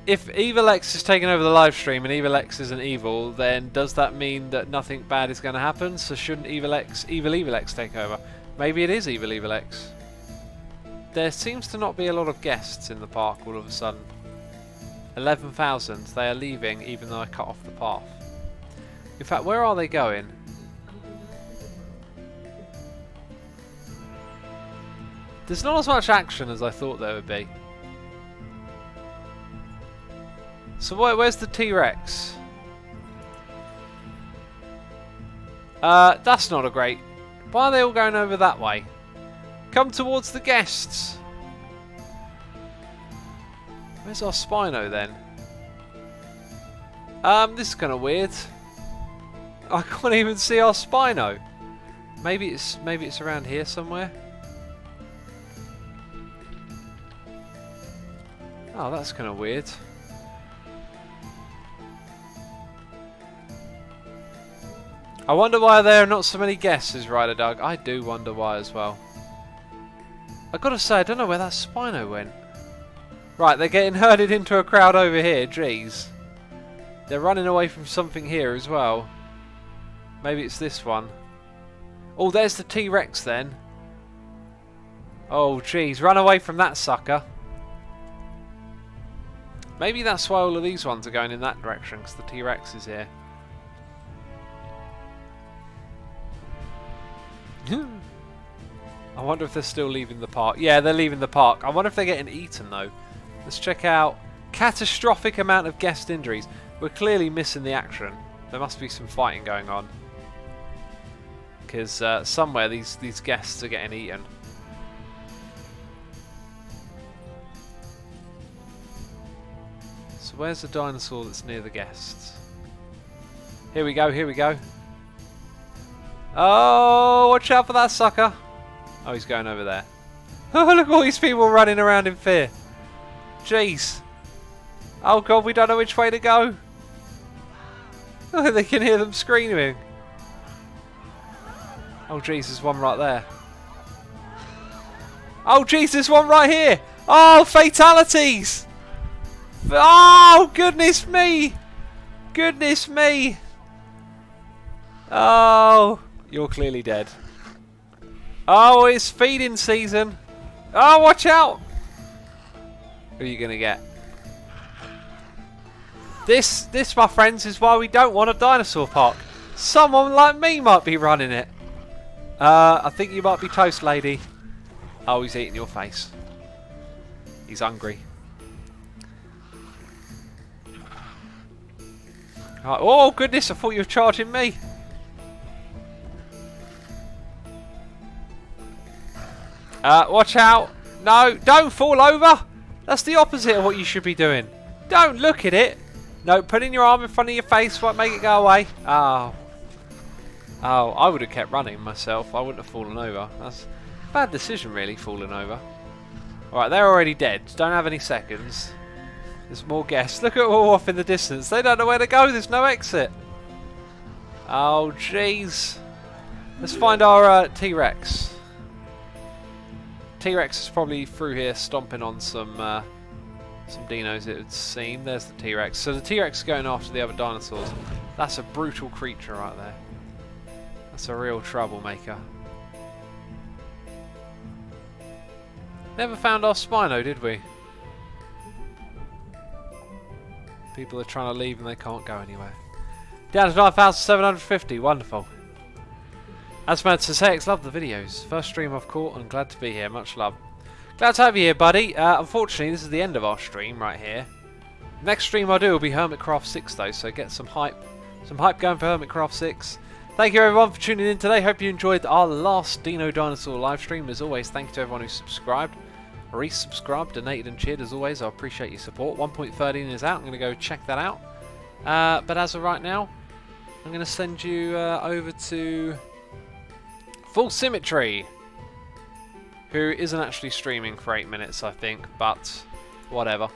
If Evil X is taking over the live stream and Evil X isn't evil, then does that mean that nothing bad is going to happen? So shouldn't Evil X take over? Maybe it is Evil X. There seems to not be a lot of guests in the park all of a sudden. 11,000, they are leaving even though I cut off the path. In fact, where are they going? There's not as much action as I thought there would be. So where's the T-Rex? That's not a great... Why are they all going over that way? Come towards the guests! Where's our Spino then? This is kind of weird. I can't even see our Spino. Maybe it's around here somewhere. Oh, that's kind of weird. I wonder why there are not so many guests, says Ryder Doug. I do wonder why as well. I gotta say, I don't know where that Spino went. Right, they're getting herded into a crowd over here. Jeez. They're running away from something here as well. Maybe it's this one. Oh, there's the T-Rex then. Oh, jeez. Run away from that sucker. Maybe that's why all of these ones are going in that direction, because the T-Rex is here. I wonder if they're still leaving the park. Yeah, they're leaving the park. I wonder if they're getting eaten though. Let's check out. Catastrophic amount of guest injuries. We're clearly missing the action. There must be some fighting going on. Because somewhere these guests are getting eaten. So where's the dinosaur that's near the guests? Here we go, here we go. Oh, watch out for that sucker. Oh, he's going over there. Oh, look at all these people running around in fear. Jeez. Oh god, we don't know which way to go. Oh, they can hear them screaming. Oh jeez, there's one right there. Oh jeez, there's one right here. Oh, fatalities! Oh, goodness me! Goodness me! Oh, you're clearly dead. Oh, it's feeding season. Oh, watch out! Who are you gonna get? This, my friends, is why we don't want a dinosaur park. Someone like me might be running it. I think you might be toast, lady. Oh, he's eating your face. He's hungry. Right. Oh, goodness, I thought you were charging me. Watch out. No, don't fall over. That's the opposite of what you should be doing. Don't look at it. No, putting your arm in front of your face won't make it go away. Oh. Oh, I would have kept running myself. I wouldn't have fallen over. That's a bad decision, really, falling over. Alright, they're already dead. Don't have any seconds. There's more guests. Look at them all off in the distance. They don't know where to go. There's no exit. Oh, jeez. Let's find our T-Rex. T-Rex is probably through here stomping on some dinos, it would seem. There's the T-Rex. So the T-Rex is going after the other dinosaurs. That's a brutal creature right there. That's a real troublemaker. Never found our Spino, did we? People are trying to leave and they can't go anywhere. Down to 9,750. Wonderful. As man to say, love the videos. First stream I've caught and glad to be here. Much love. Glad to have you here, buddy. Unfortunately, this is the end of our stream right here. Next stream I'll do will be Hermitcraft 6 though, so get some hype going for Hermitcraft 6. Thank you everyone for tuning in today. Hope you enjoyed our last Dinosaur live stream. As always, thank you to everyone who subscribed, resubscribed, donated and cheered. As always, I appreciate your support. 1.13 is out. I'm going to go check that out. But as of right now, I'm going to send you over to Full Symmetry, who isn't actually streaming for 8 minutes, I think, but whatever.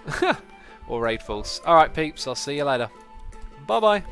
Or Raid Fools. Alright peeps, I'll see you later. Bye bye.